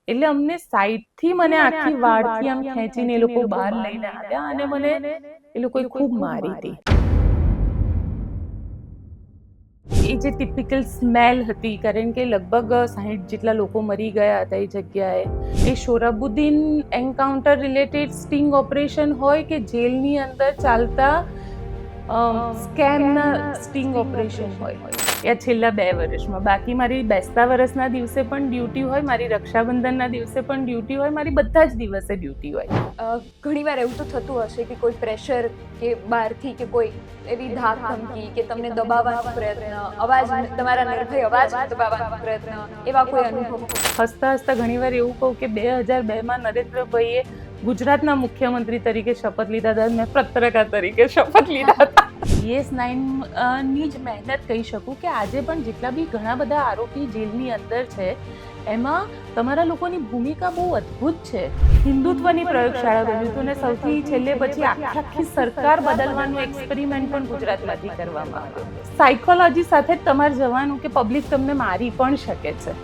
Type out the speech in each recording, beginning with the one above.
એટલે અમને સાઈડથી મને આખી વાડથી આમ ખેંચીને એ લોકો બહાર લઈને આવ્યા અને મને એ લોકોએ ખૂબ મારી હતી. એ જે ટિપિકલ સ્મેલ હતી, કારણ કે લગભગ 60 જેટલા લોકો મરી ગયા હતા એ જગ્યાએ. એ સોહરાબુદ્દીન એન્કાઉન્ટર રિલેટેડ સ્ટિંગ ઓપરેશન હોય કે જેલની અંદર ચાલતા સ્કેમના સ્ટિંગ ઓપરેશન હોય, એ છેલ્લા 2 વર્ષમાં. બાકી મારી બેસતા વર્ષના દિવસે પણ ડ્યુટી હોય, મારી રક્ષાબંધનના દિવસે પણ ડ્યુટી હોય, મારી બધા જ દિવસે ડ્યુટી હોય. ઘણીવાર એવું તો થતું હશે કે કોઈ પ્રેશર કે બહારથી કે કોઈ એવી ધાક ધમકી કે તમને દબાવવાનો પ્રયત્ન, અવાજ, તમારા નિર્ભય અવાજ દબાવવાનો પ્રયત્ન, એવા કોઈ અનુભવ? હસતા હસતા ઘણીવાર એવું કહું કે 2002માં નરેન્દ્રભાઈએ ગુજરાતના મુખ્યમંત્રી તરીકે શપથ લીધા હતા, મેં પત્રકાર તરીકે શપથ લીધા હતા. BS9 ની જ મહેનત કહી શકું કે આજે પણ જેટલા બી ઘણા બધા આરોપી જેલની અંદર છે, એમાં તમારા લોકોની ભૂમિકા બહુ અદ્ભુત છે. હિન્દુત્વની પ્રયોગશાળા બન્યું હતું અને સૌથી છેલ્લે પછી આખી સરકાર બદલવાનું એક્સપેરિમેન્ટ પણ ગુજરાતમાંથી કરવામાં આવ્યો. સાયકોલોજી સાથે જ તમારે જવાનું કે પબ્લિક તમને મારી પણ શકે છે.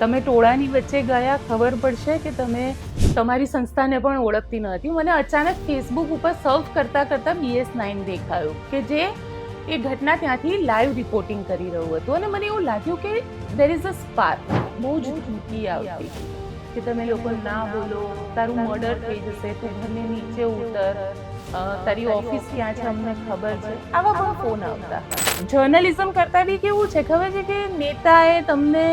તમે ટોળાની વચ્ચે ગયા, ખબર પડશે કે તમે તમારી સંસ્થાને પણ ઓળખતી ન હતી. મને અચાનક ફેસબુક ઉપર સર્ફ કરતા BS9 દેખાયું કે જે એ ઘટના ત્યાંથી લાઈવ રિપોર્ટિંગ કરી રહ્યું હતું અને મને એવું લાગ્યું કે દેર ઇઝ અ સ્પાર્ક. બહુ જ ધમકી આવતી કે તમે લોકો ના બોલો, તારું મર્ડર થઈ જશે, તું ઘરને નીચે ઉતર, તારી ઓફિસ ક્યાં છે અમને ખબર છે, આવા પણ ફોન આવતા. જર્નલિઝમ કરતા બી કેવું છે ખબર છે કે નેતાએ તમને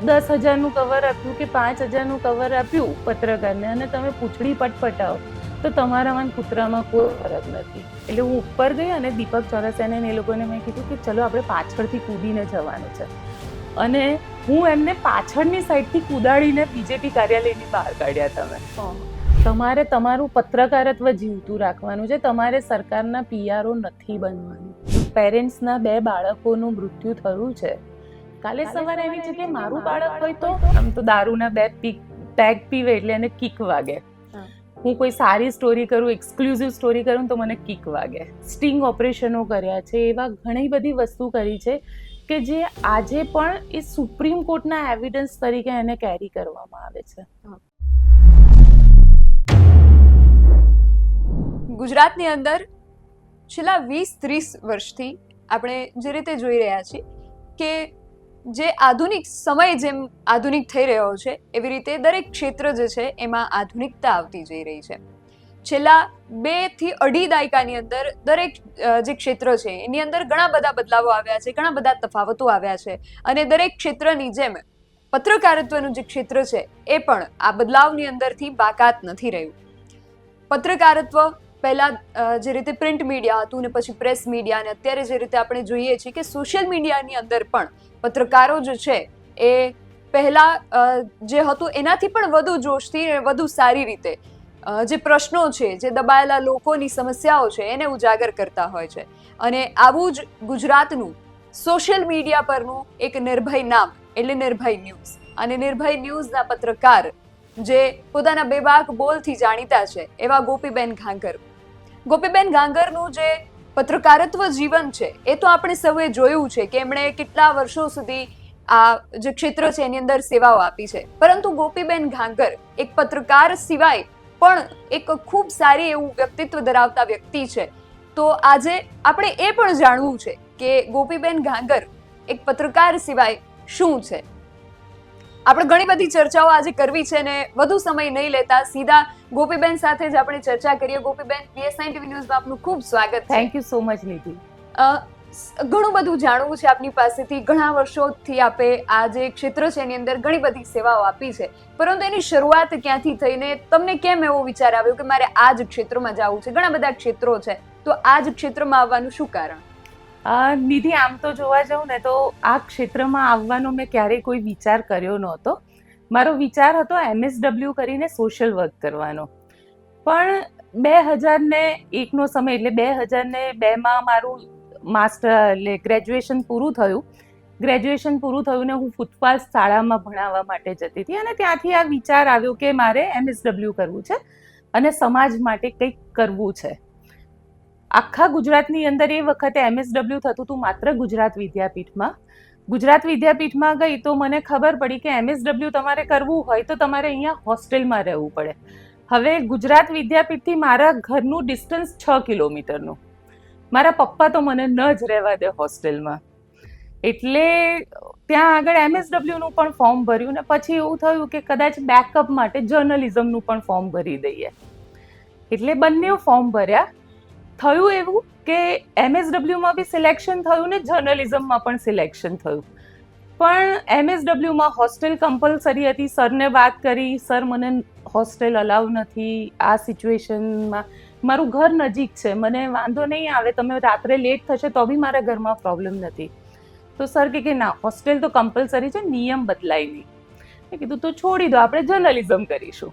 10,000નું કવર આપ્યું કે 5,000નું કવર આપ્યું પત્રકારને અને તમે પૂંછડી પટપટાવો તો તમારામાં કૂતરામાં કોઈ ફરક નથી. એટલે હું ઉપર ગઈ અને દીપક ચોરસિયાને એ લોકોને મેં કીધું કે ચલો આપણે પાછળથી કૂદીને જવાનું છે, અને હું એમને પાછળની સાઈડથી કૂદાડીને બીજેપી કાર્યાલયની બહાર કાઢ્યા. તમારે તમારું પત્રકારત્વ જીવતું રાખવાનું છે, તમારે સરકારના PRO નથી બનવાનું. પેરેન્ટ્સના 2 બાળકોનું મૃત્યુ થયું છે. કાલે સવારે એની જગ્યાએ મારું બાળક હોય તો આમ તો દારૂના 2 પેગ પીવે એટલે એને કિક વાગે. હું કોઈ સારી સ્ટોરી કરું, એક્સક્લુઝિવ સ્ટોરી કરું તો મને કિક વાગે. સ્ટિંગ ઓપરેશનો કર્યા છે, એવા ઘણી બધી વસ્તુ કરી છે કે જે આજે પણ એ સુપ્રીમ કોર્ટના એવિડન્સ તરીકે એને કેરી કરવામાં આવે છે. ગુજરાતની અંદર છેલ્લા 20-30 વર્ષથી આપણે જે રીતે જોઈ રહ્યા છીએ કે જે આધુનિક સમય જેમ આધુનિક થઈ રહ્યો છે, એવી રીતે દરેક ક્ષેત્ર જે છે એમાં આધુનિકતા આવતી જઈ રહી છે. છેલ્લા 2 થી 2.5 દાયકાની અંદર દરેક જે ક્ષેત્ર છે એની અંદર ઘણા બધા બદલાવો આવ્યા છે, ઘણા બધા તફાવતો આવ્યા છે, અને દરેક ક્ષેત્રની જેમ પત્રકારત્વનું જે ક્ષેત્ર છે એ પણ આ બદલાવની અંદરથી બાકાત નથી રહ્યું. પત્રકારત્વ પહેલા જે રીતે પ્રિન્ટ મીડિયા હતું ને પછી પ્રેસ મીડિયા, અને અત્યારે જે રીતે આપણે જોઈએ છીએ કે સોશિયલ મીડિયાની અંદર પણ પત્રકારો જે છે એ પહેલા જે હતું એનાથી પણ વધુ જોશથી અને વધુ સારી રીતે જે પ્રશ્નો છે, જે દબાયેલા લોકોની સમસ્યાઓ છે એને ઉજાગર કરતા હોય છે. અને આવું જ ગુજરાતનું સોશિયલ મીડિયા પરનું એક નિર્ભય નામ એટલે નિર્ભય ન્યૂઝ. અને નિર્ભય ન્યૂઝના પત્રકાર જે પોતાના બેબાક બોલથી જાણીતા છે એવા ગોપીબેન ઘાંઘર. ગોપીબેન ઘાંઘરનું જે પત્રકારત્વ જીવન છે એ તો આપણે સૌએ જોયું છે કે એમણે કેટલા વર્ષો સુધી આ જે ક્ષેત્ર છે એની અંદર સેવાઓ આપી છે. પરંતુ ગોપીબેન ઘાંઘર એક પત્રકાર સિવાય પણ એક ખૂબ સારી એવું વ્યક્તિત્વ ધરાવતા વ્યક્તિ છે. તો આજે આપણે એ પણ જાણવું છે કે ગોપીબેન ઘાંઘર એક પત્રકાર સિવાય શું છે. આપણે ઘણી બધી ચર્ચાઓ આજે કરવી છે ને વધુ સમય નહીં લેતા સીધા ગોપીબેન સાથે જ આપણે ચર્ચા કરીએ. ગોપીબેન, BS9 TV ન્યૂઝમાં આપનું ખૂબ સ્વાગત છે. થેન્ક યુ સો મચ નિધિ. ઘણું બધું જાણવું છે આપની પાસેથી. ઘણા વર્ષોથી આપે આ જે ક્ષેત્ર છે એની અંદર ઘણી બધી સેવાઓ આપી છે, પરંતુ એની શરૂઆત ક્યાંથી થઈને તમને કેમ એવો વિચાર આવ્યો કે મારે આ જ ક્ષેત્રમાં જવું છે? ઘણા બધા ક્ષેત્રો છે, તો આ જ ક્ષેત્રમાં આવવાનું શું કારણ? નિધિ, આમ તો જોવા જાઉં ને તો આ ક્ષેત્રમાં આવવાનો મેં ક્યારેય કોઈ વિચાર કર્યો નહોતો. મારો વિચાર હતો MSW કરીને સોશિયલ વર્ક કરવાનો. પણ 2001નો સમય એટલે 2002માં મારું માસ્ટર એટલે ગ્રેજ્યુએશન પૂરું થયું. ગ્રેજ્યુએશન પૂરું થયું ને હું ફૂટપાથ શાળામાં ભણાવવા માટે જતી હતી અને ત્યાંથી આ વિચાર આવ્યો કે મારે MSW કરવું છે અને સમાજ માટે કંઈક કરવું છે. આખા ગુજરાતની અંદર એ વખતે MSW થતું હતું માત્ર ગુજરાત વિદ્યાપીઠમાં, ગુજરાત વિદ્યાપીઠમાં ગઈ તો મને ખબર પડી કે MSW તમારે કરવું હોય તો તમારે અહીંયા હોસ્ટેલમાં રહેવું પડે. હવે ગુજરાત વિદ્યાપીઠથી મારા ઘરનું ડિસ્ટન્સ 6 કિલોમીટરનું. મારા પપ્પા તો મને ન જ રહેવા દે હોસ્ટેલમાં. એટલે ત્યાં આગળ MSW નું પણ ફોર્મ ભર્યું ને પછી એવું થયું કે કદાચ બેકઅપ માટે જર્નલિઝમનું પણ ફોર્મ ભરી દઈએ. એટલે બંને ફોર્મ ભર્યા. થયું એવું કે MSW-માં બી સિલેક્શન થયું ને જર્નલિઝમમાં પણ સિલેક્શન થયું. પણ MSW-માં હોસ્ટેલ કમ્પલસરી હતી. સરને વાત કરી, સર મને હોસ્ટેલ અલાઉ નથી આ સિચ્યુએશનમાં. મારું ઘર નજીક છે, મને વાંધો નહીં આવે, તમે રાત્રે લેટ થશે તો બી મારા ઘરમાં પ્રોબ્લેમ નથી. તો સર કે ના, હોસ્ટેલ તો કમ્પલસરી છે, નિયમ બદલાય નહીં. મેં કીધું તો છોડી દો, આપણે જર્નલિઝમ કરીશું.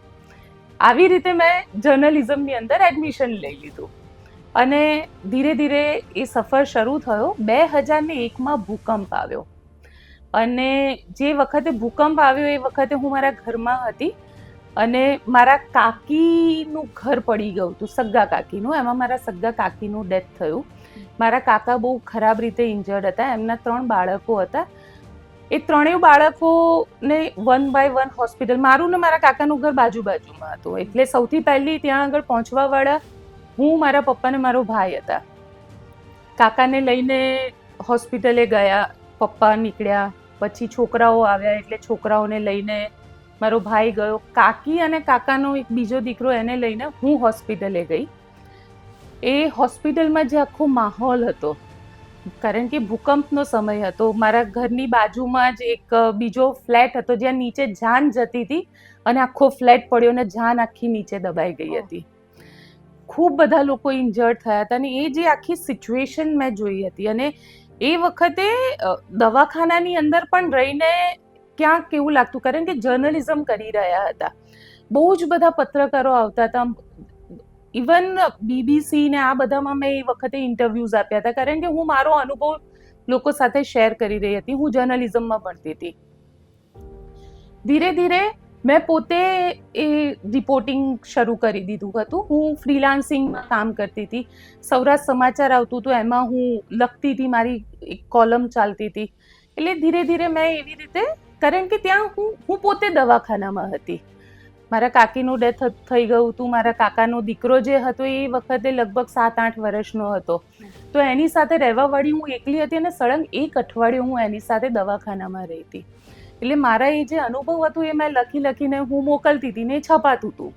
આવી રીતે મેં જર્નલિઝમની અંદર એડમિશન લઈ લીધું અને ધીરે ધીરે એ સફર શરૂ થયો. 2001માં ભૂકંપ આવ્યો અને જે વખતે ભૂકંપ આવ્યો એ વખતે હું મારા ઘરમાં હતી અને મારા કાકીનું ઘર પડી ગયું હતું, સગ્ગા કાકીનું. એમાં મારા સગ્ગા કાકીનું ડેથ થયું. મારા કાકા બહુ ખરાબ રીતે ઇન્જર્ડ હતા. એમના 3 બાળકો હતા. એ 3 બાળકોને 1 બાય 1 હોસ્પિટલ, મારું ને મારા કાકાનું ઘર બાજુમાં હતું. એટલે સૌથી પહેલી ત્યાં આગળ પહોંચવાવાળા હું, મારા પપ્પા ને મારો ભાઈ હતા. કાકાને લઈને હોસ્પિટલે ગયા, પપ્પા નીકળ્યા, પછી છોકરાઓ આવ્યા એટલે છોકરાઓને લઈને મારો ભાઈ ગયો. કાકી અને કાકાનો એક બીજો દીકરો, એને લઈને હું હોસ્પિટલે ગઈ. એ હોસ્પિટલમાં જે આખો માહોલ હતો, કારણ કે ભૂકંપનો સમય હતો, મારા ઘરની બાજુમાં જ એક બીજો ફ્લેટ હતો જ્યાં નીચે જાન જતી હતી અને આખો ફ્લેટ પડ્યો અને જાન આખી નીચે દબાઈ ગઈ હતી. ખૂબ બધા લોકો ઇન્જર્ડ થયા હતા અને એ જે આખી સિચ્યુએશન મેં જોઈ હતી. અને એ વખતે દવાખાનાની અંદર પણ રહીને ક્યાંક કેવું લાગતું, કારણ કે જર્નલિઝમ કરી રહ્યા હતા. બહુ જ બધા પત્રકારો આવતા હતા. ઇવન BBC ને આ બધામાં મેં એ વખતે ઇન્ટરવ્યૂઝ આપ્યા હતા, કારણ કે હું મારો અનુભવ લોકો સાથે શેર કરી રહી હતી. હું જર્નલિઝમમાં ભણતી હતી. ધીરે ધીરે મેં પોતે એ રિપોર્ટિંગ શરૂ કરી દીધું હતું. હું ફ્રીલાન્સિંગમાં કામ કરતી હતી. સૌરાષ્ટ્ર સમાચાર આવતું હતું, એમાં હું લખતી હતી, મારી એક કોલમ ચાલતી હતી. એટલે ધીરે ધીરે મેં એવી રીતે, કારણ કે ત્યાં હું પોતે દવાખાનામાં હતી. મારા કાકીનું ડેથ થઈ ગયું હતું. મારા કાકાનો દીકરો જે હતો એ વખતે લગભગ 7-8 વર્ષનો હતો. તો એની સાથે રહેવાવાળી હું એકલી હતી અને સળંગ 1 અઠવાડિયું હું એની સાથે દવાખાનામાં રહી હતી. એટલે મારા એ જે અનુભવ હતું એ મેં લખીને હું મોકલતી હતી ને એ છપાતું હતું.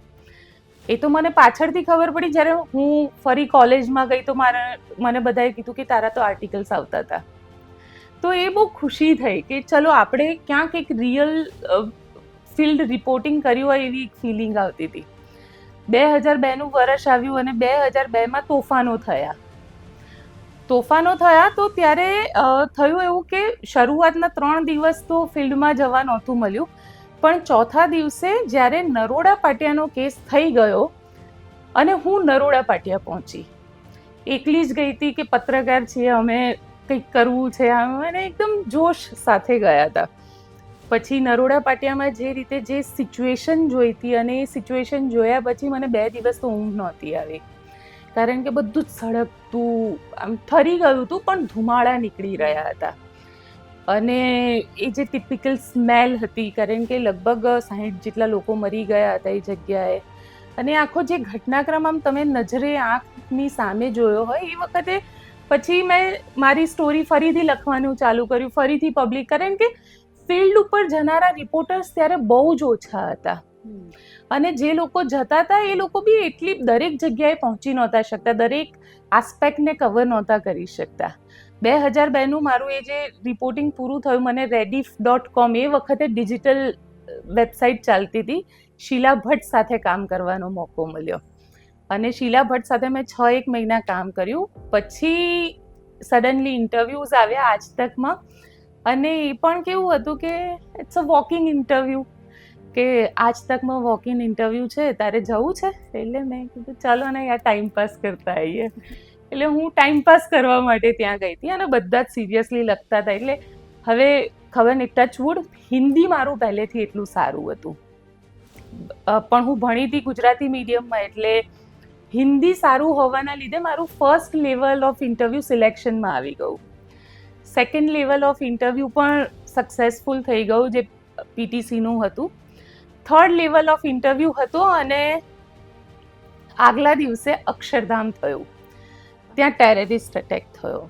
એ તો મને પાછળથી ખબર પડી જ્યારે હું ફરી કોલેજમાં ગઈ તો મને બધાએ કીધું કે તારા તો આર્ટિકલ્સ આવતા હતા. તો એ બહુ ખુશી થઈ કે ચલો આપણે ક્યાંક એક રિયલ ફિલ્ડ રિપોર્ટિંગ કર્યું હોય એવી એક ફિલિંગ આવતી હતી. 2002નું વર્ષ આવ્યું અને 2002માં તોફાનો થયા. તો ત્યારે થયું એવું કે શરૂઆતના 3 દિવસ તો ફિલ્ડમાં જવા નહોતું મળ્યું, પણ ચોથા દિવસે જ્યારે નરોડા પાટિયાનો કેસ થઈ ગયો અને હું નરોડા પાટિયા પહોંચી, એકલી જ ગઈ હતી કે પત્રકાર છીએ અમે, કંઈક કરવું છે, અને એકદમ જોશ સાથે ગયા હતા. પછી નરોડા પાટિયામાં જે રીતે જે સિચ્યુએશન જોઈ હતી અને એ સિચ્યુએશન જોયા પછી મને 2 દિવસ તો ઊંઘ નહોતી આવી, કારણ કે બધું જ સળગતું, આમ ઠરી ગયું હતું પણ ધુમાડા નીકળી રહ્યા હતા. અને એ જે ટિપિકલ સ્મેલ હતી, કારણ કે લગભગ 60 જેટલા લોકો મરી ગયા હતા એ જગ્યાએ. અને આખો જે ઘટનાક્રમ આમ તમે નજરે આંખની સામે જોયો હોય એ વખતે પછી મેં મારી સ્ટોરી ફરીથી લખવાનું ચાલુ કર્યું, ફરીથી પબ્લિક, કારણ કે ફિલ્ડ ઉપર જનારા રિપોર્ટર્સ ત્યારે બહુ જ ઓછા હતા. અને જે લોકો જતા હતા એ લોકો બી એટલી દરેક જગ્યાએ પહોંચી નહોતા શકતા, દરેક આસ્પેક્ટને કવર નહોતા કરી શકતા. 2002નું મારું એ જે રિપોર્ટિંગ પૂરું થયું, મને rediff.com એ વખતે ડિજિટલ વેબસાઇટ ચાલતી હતી, શીલા ભટ્ટ સાથે કામ કરવાનો મોકો મળ્યો. અને શીલા ભટ્ટ સાથે મેં 6-1 મહિના કામ કર્યું. પછી સડનલી ઇન્ટરવ્યૂઝ આવ્યા આજ તકમાં. અને એ પણ કેવું હતું કે ઇટ્સ અ વોકિંગ ઇન્ટરવ્યૂ, કે આજ તકમાં વોકિંગ ઇન્ટરવ્યૂ છે, તારે જવું છે? એટલે મેં કીધું ચાલો ને યાર ટાઈમ પાસ કરતા આવીએ. એટલે હું ટાઈમ પાસ કરવા માટે ત્યાં ગઈ હતી અને બધા જ સિરિયસલી લખતા હતા. એટલે હવે ખબર નહીં, ટચવુડ હિન્દી મારું પહેલેથી એટલું સારું હતું, પણ હું ભણી હતી ગુજરાતી મીડિયમમાં, એટલે હિન્દી સારું હોવાના લીધે મારું ફર્સ્ટ લેવલ ઓફ ઇન્ટરવ્યૂ સિલેક્શનમાં આવી ગયું. સેકન્ડ લેવલ ઓફ ઇન્ટરવ્યૂ પણ સક્સેસફુલ થઈ ગયું, જે પીટીસીનું હતું. થર્ડ લેવલ ઓફ ઇન્ટરવ્યૂ હતો અને આગલા દિવસે અક્ષરધામ થયું. ત્યાં ટેરરિસ્ટ અટેક થયો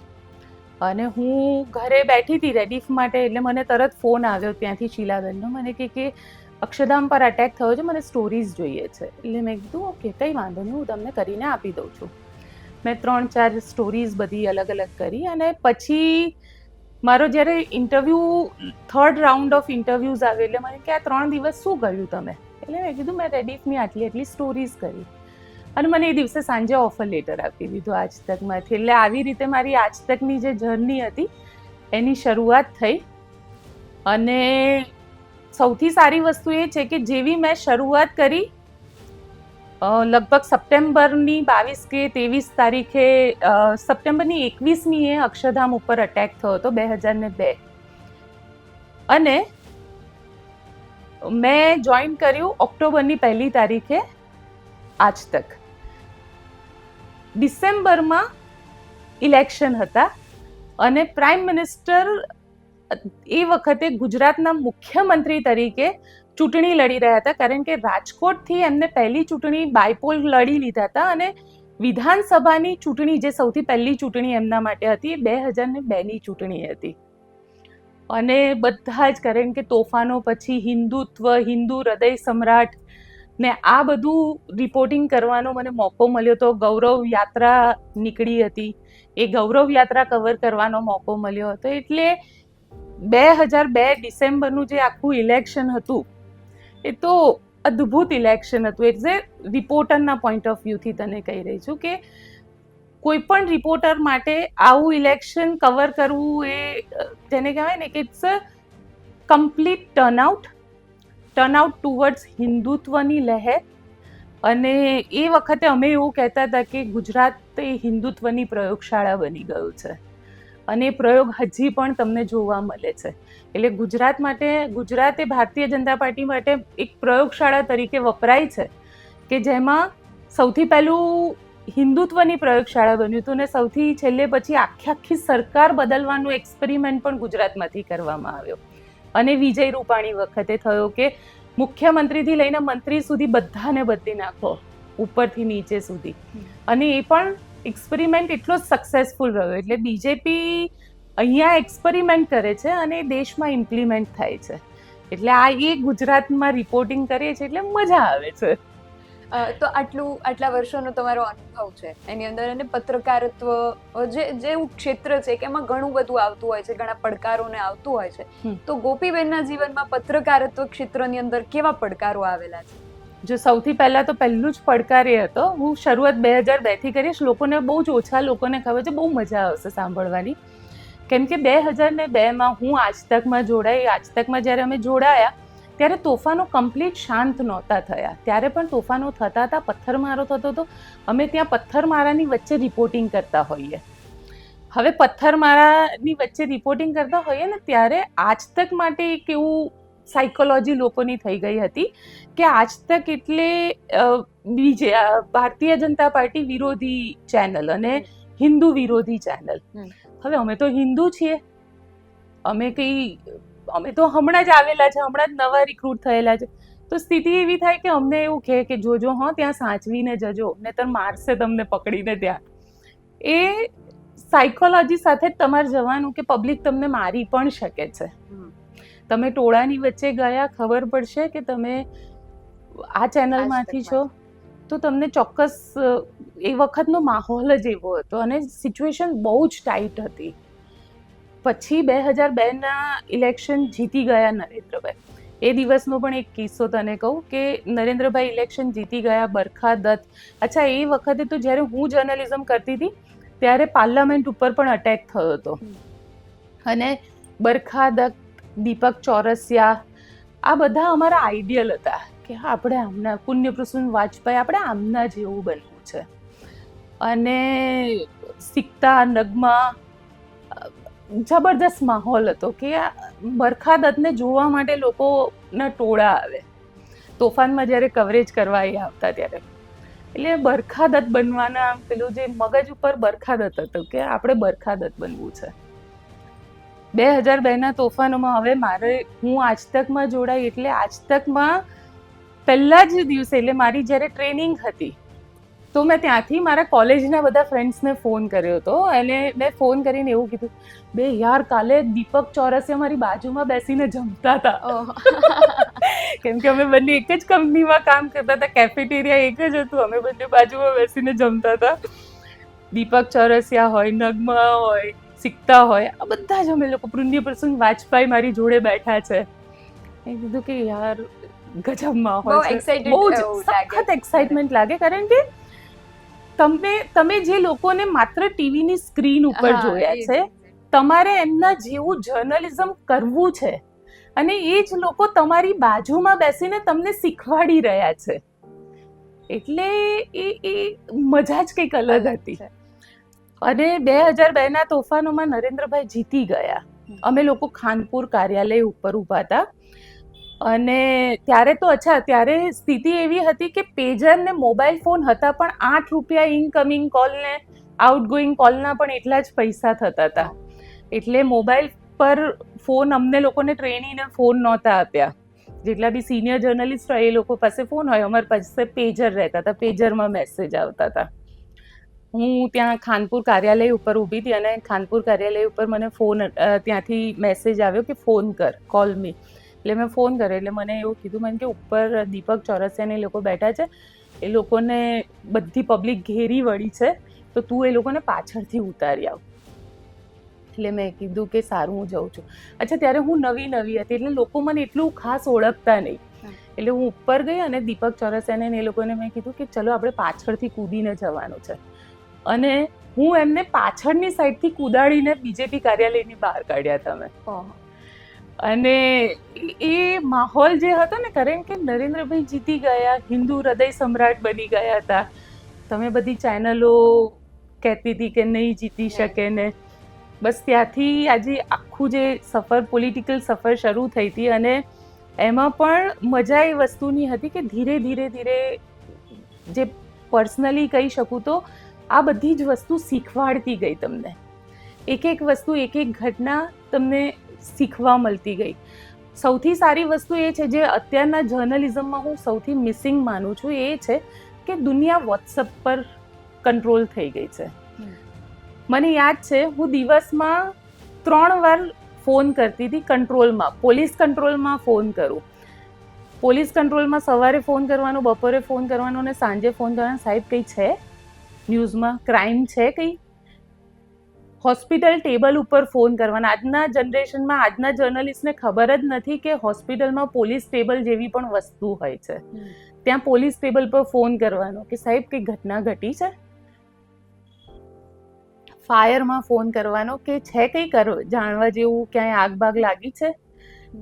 અને હું ઘરે બેઠી હતી રેડીફ માટે, એટલે મને તરત ફોન આવ્યો ત્યાંથી શીલાબેનનો. મને કે અક્ષરધામ પર અટેક થયો છે, મને સ્ટોરીઝ જોઈએ છે. એટલે મેં કીધું ઓકે, કંઈ વાંધો નહીં, હું તમને કરીને આપી દઉં છું. મેં 3-4 સ્ટોરીઝ બધી અલગ અલગ કરી અને પછી મારો જ્યારે interview third round of interviews આવે એટલે મને કે આ 3 દિવસ શું કર્યું તમે? એટલે મેં કીધું મેં રેડીફની આટલી સ્ટોરીઝ કરી અને મને એ દિવસે સાંજે ઓફર લેટર આપી દીધું આજ તકમાંથી. એટલે આવી રીતે મારી આજ તકની જે જર્ની હતી એની શરૂઆત થઈ. અને સૌથી સારી વસ્તુ એ છે કે જેવી મેં શરૂઆત કરી, લગભગ સપ્ટેમ્બરની 22 કે 23 તારીખે, સપ્ટેમ્બરની 21મીએ અક્ષરધામ ઉપર અટેક થયો હતો 2002. અને મેં જોઈન કર્યું ઓક્ટોબરની 1લી તારીખે આજ તક. ડિસેમ્બરમાં ઇલેક્શન હતા અને પ્રાઇમ મિનિસ્ટર એ વખતે ગુજરાતના મુખ્યમંત્રી તરીકે ચૂંટણી લડી રહ્યા હતા, કારણ કે રાજકોટથી એમને પહેલી ચૂંટણી બાયપોલ લડી લીધા હતા અને વિધાનસભાની ચૂંટણી જે સૌથી પહેલી ચૂંટણી એમના માટે હતી એ 2002ની ચૂંટણી હતી. અને બધા જ, કારણ કે તોફાનો પછી હિન્દુત્વ, હિન્દુ હૃદય સમ્રાટ ને આ બધું રિપોર્ટિંગ કરવાનો મને મોકો મળ્યો હતો. ગૌરવ યાત્રા નીકળી હતી, એ ગૌરવ યાત્રા કવર કરવાનો મોકો મળ્યો હતો. એટલે 2002 ડિસેમ્બરનું જે આખું ઇલેક્શન હતું એ તો અદ્ભુત ઇલેક્શન હતું. એટલે રિપોર્ટરના પોઈન્ટ ઓફ વ્યૂથી તને કહી રહી છું કે કોઈ પણ રિપોર્ટર માટે આવું ઇલેક્શન કવર કરવું એ જેને કહેવાય ને કે it's a complete turnout towards હિન્દુત્વની લહેર. અને એ વખતે અમે એવું કહેતા હતા કે ગુજરાત એ હિન્દુત્વની પ્રયોગશાળા બની ગયું છે અને એ પ્રયોગ હજી પણ તમને જોવા મળે છે. એટલે ગુજરાત માટે, ગુજરાત એ ભારતીય જનતા પાર્ટી માટે એક પ્રયોગશાળા તરીકે વપરાય છે કે જેમાં સૌથી પહેલું હિન્દુત્વની પ્રયોગશાળા બન્યું હતું ને સૌથી છેલ્લે પછી આખી સરકાર બદલવાનો એક્સપેરિમેન્ટ પણ ગુજરાતમાંથી કરવામાં આવ્યો. અને વિજય રૂપાણી વખતે થયો કે મુખ્યમંત્રીથી લઈને મંત્રી સુધી બધાને બદલી નાખો, ઉપરથી નીચે સુધી. અને એ પણ એક્સપેરિમેન્ટ એટલો જ સક્સેસફુલ રહ્યો. એટલે બીજેપી અહીંયા એક્સપેરિમેન્ટ કરે છે અને દેશમાં ઇમ્પ્લિમેન્ટ થાય છે. એટલે આ એ ગુજરાતમાં રિપોર્ટિંગ કરીએ છીએ એટલે મજા આવે છે. તો આટલા વર્ષોનો તમારો અનુભવ છે એની અંદર, અને પત્રકારત્વ જેવું ક્ષેત્ર છે કે એમાં ઘણું બધું આવતું હોય છે, ઘણા પડકારોને આવતું હોય છે. તો ગોપીબેનના જીવનમાં પત્રકારત્વ ક્ષેત્રની અંદર કેવા પડકારો આવેલા છે? જો સૌથી પહેલા તો પહેલું જ પડકાર એ હતો, હું શરૂઆત 2002થી કરીશ, લોકોને બહુ જ ઓછા લોકોને ખબર છે, બહુ મજા આવશે સાંભળવાની. કેમ કે 2002માં હું આજ તકમાં જોડાઈ. આજ તકમાં જ્યારે અમે જોડાયા ત્યારે તોફાનો કમ્પ્લીટ શાંત નહોતા થયા. ત્યારે પણ તોફાનો થતા હતા, પથ્થરમારો થતો હતો. અમે ત્યાં પથ્થરમારાની વચ્ચે રિપોર્ટિંગ કરતા હોઈએ. હવે પથ્થરમારાની વચ્ચે રિપોર્ટિંગ કરતા હોઈએ ને ત્યારે આજ તક માટે એક એવું સાયકોલોજી લોકોની થઈ ગઈ હતી કે આજ તક એટલે બીજે ભારતીય જનતા પાર્ટી વિરોધી ચેનલ અને હિન્દુ વિરોધી ચેનલ. હવે અમે તો હિન્દુ છીએ, અમે તો હમણાં જ આવેલા છે, હમણાં જ નવા રિક્રુટ થયેલા છે. તો સ્થિતિ એવી થાય કે અમને એવું કહે કે જોજો હા ત્યાં સાચવીને જજો, નહીંતર મારશે તમને પકડીને ત્યાં. એ સાયકોલોજી સાથે જ તમારે જવાનું કે પબ્લિક તમને મારી પણ શકે છે. તમે ટોળાની વચ્ચે ગયા, ખબર પડશે કે તમે આ ચેનલમાંથી છો તો તમને ચોક્કસ, એ વખતનો માહોલ જ એવો હતો અને સિચ્યુએશન બહુ જ ટાઈટ હતી. પછી 2002ના ઇલેક્શન જીતી ગયા નરેન્દ્રભાઈ. એ દિવસનો પણ એક કિસ્સો તને કહું કે નરેન્દ્રભાઈ ઇલેક્શન જીતી ગયા. બરખા દત્ત, અચ્છા એ વખતે તો જ્યારે હું જર્નલિઝમ કરતી હતી ત્યારે પાર્લામેન્ટ ઉપર પણ અટેક થયો હતો અને બરખા દત્ત, દીપક ચોરસિયા, આ બધા અમારા આઈડિયલ હતા કે હા આપણે આમના, પુણ્યપ્રસૂન વાજપેયી, આપણે આમના જેવું બનવું છે. અને સિક્તા, નગમા, જબરદસ્ત માહોલ હતો કે બરખા દત્તને જોવા માટે લોકોના ટોળા આવે. તોફાનમાં જ્યારે કવરેજ કરવા એ આવતા ત્યારે એટલે બરખા દત્ત બનવાના પેલું જે મગજ ઉપર બરખા દત્ત હતું કે આપણે બરખા દત્ત બનવું છે. 2002ના તોફાનોમાં હવે હું આજ તકમાં જોડાઈ એટલે આજ તકમાં પહેલા જ દિવસે એટલે મારી જ્યારે ટ્રેનિંગ હતી તો મેં ત્યાંથી મારા કોલેજના બધા ફ્રેન્ડ્સને ફોન કર્યો હતો અને મેં ફોન કરીને એવું કીધું બે યાર કાલે દીપક ચોરસિયા મારી બાજુમાં બેસીને જમતા હતા કેમ કે અમે બંને એક જ કંપનીમાં કામ કરતા હતા, કેફેટેરિયા એક જ હતું, અમે બંને બાજુમાં બેસીને જમતા હતા. દીપક ચોરસિયા હોય, નગમા હોય, સિક્તા હોય, આ બધા જ અમે લોકો, પુણ્ય પ્રસંગ વાજપેયી મારી જોડે બેઠા છે. મેં કીધું કે યાર ગજબમાં હોય છે, બહુ જ સખત એક્સાઇટમેન્ટ લાગે કારણ કે તમે જે લોકોને માત્ર ટીવીની સ્ક્રીન ઉપર જોયા છે, તમારે એમના જેવું જર્નલિઝમ કરવું છે અને એ જ લોકો તમારી બાજુમાં બેસીને તમને શીખવાડી રહ્યા છે એટલે એ મજા જ કંઈક અલગ હતી. અને 2002ના તોફાનોમાં નરેન્દ્રભાઈ જીતી ગયા. અમે લોકો ખાનપુર કાર્યાલય ઉપર ઊભા હતા અને ત્યારે તો ત્યારે સ્થિતિ એવી હતી કે પેજર ને મોબાઈલ ફોન હતા પણ 8 રૂપિયા ઇનકમિંગ કોલ ને આઉટગોઈંગ કોલના પણ એટલા જ પૈસા થતા હતા. એટલે મોબાઈલ પર ફોન અમને લોકોને ટ્રેનીને ફોન નહોતા આપ્યા. જેટલા બી સિનિયર જર્નલિસ્ટ હોય એ લોકો પાસે ફોન હોય, અમારી પાસે પેજર રહેતા હતા, પેજરમાં મેસેજ આવતા હતા. હું ત્યાં ખાનપુર કાર્યાલય ઉપર ઊભી હતી અને ખાનપુર કાર્યાલય ઉપર મને ફોન ત્યાંથી મેસેજ આવ્યો કે ફોન કર, કોલ મી. એટલે મેં ફોન કર્યો એટલે મને એવું કીધું મને કે ઉપર દીપક ચોરસિયાને એ લોકો બેઠા છે, એ લોકોને બધી પબ્લિક ઘેરી વળી છે તો તું એ લોકોને પાછળથી ઉતારી આવ. એટલે મેં કીધું કે સારું હું જાઉં છું. ત્યારે હું નવી હતી એટલે લોકો મને એટલું ખાસ ઓળખતા નહીં. એટલે હું ઉપર ગઈ અને દીપક ચોરસિયાને એ લોકોને મેં કીધું કે ચલો આપણે પાછળથી કૂદીને જવાનું છે. અને હું એમને પાછળની સાઈડથી કૂદાડીને બીજેપી કાર્યાલયની બહાર કાઢ્યા હતા મેં. અને એ માહોલ જે હતો ને, કારણ કે નરેન્દ્રભાઈ જીતી ગયા, હિન્દુ હૃદય સમ્રાટ બની ગયા હતા. તમે બધી ચેનલો કહેતી હતી કે નહીં જીતી શકે ને, બસ ત્યાંથી આજે આખું જે સફર, પોલિટિકલ સફર શરૂ થઈ હતી. અને એમાં પણ મજા એ વસ્તુની હતી કે ધીરે ધીરે જે પર્સનલી કહી શકું તો આ બધી જ વસ્તુ શીખવાડતી ગઈ તમને. એક વસ્તુ, એક ઘટના તમને શીખવા મળતી ગઈ. સૌથી સારી વસ્તુ એ છે જે અત્યારના જર્નલિઝમમાં હું સૌથી મિસિંગ માનું છું, એ છે કે દુનિયા વોટ્સઅપ પર કંટ્રોલ થઈ ગઈ છે. મને યાદ છે હું દિવસમાં 3 વાર ફોન કરતી હતી કંટ્રોલમાં, પોલીસ કંટ્રોલમાં ફોન કરું. પોલીસ કંટ્રોલમાં સવારે ફોન કરવાનો, બપોરે ફોન કરવાનો અને સાંજે ફોન કરવાનો, સાહેબ કંઈ છે ન્યૂઝમાં, ક્રાઇમ છે કંઈ. હોસ્પિટલ ટેબલ ઉપર ફોન કરવાના. આજના જનરેશનમાં, આજના જર્નલિસ્ટને ખબર જ નથી કે હોસ્પિટલમાં પોલીસ ટેબલ જેવી પણ વસ્તુ હોય છે. ત્યાં પોલીસ ટેબલ પર ફોન કરવાનો કે સાહેબ કંઈ ઘટના ઘટી છે. ફાયરમાં ફોન કરવાનો કે છે કંઈ જાણવા જેવું, ક્યાંય આગ બાગ લાગી છે.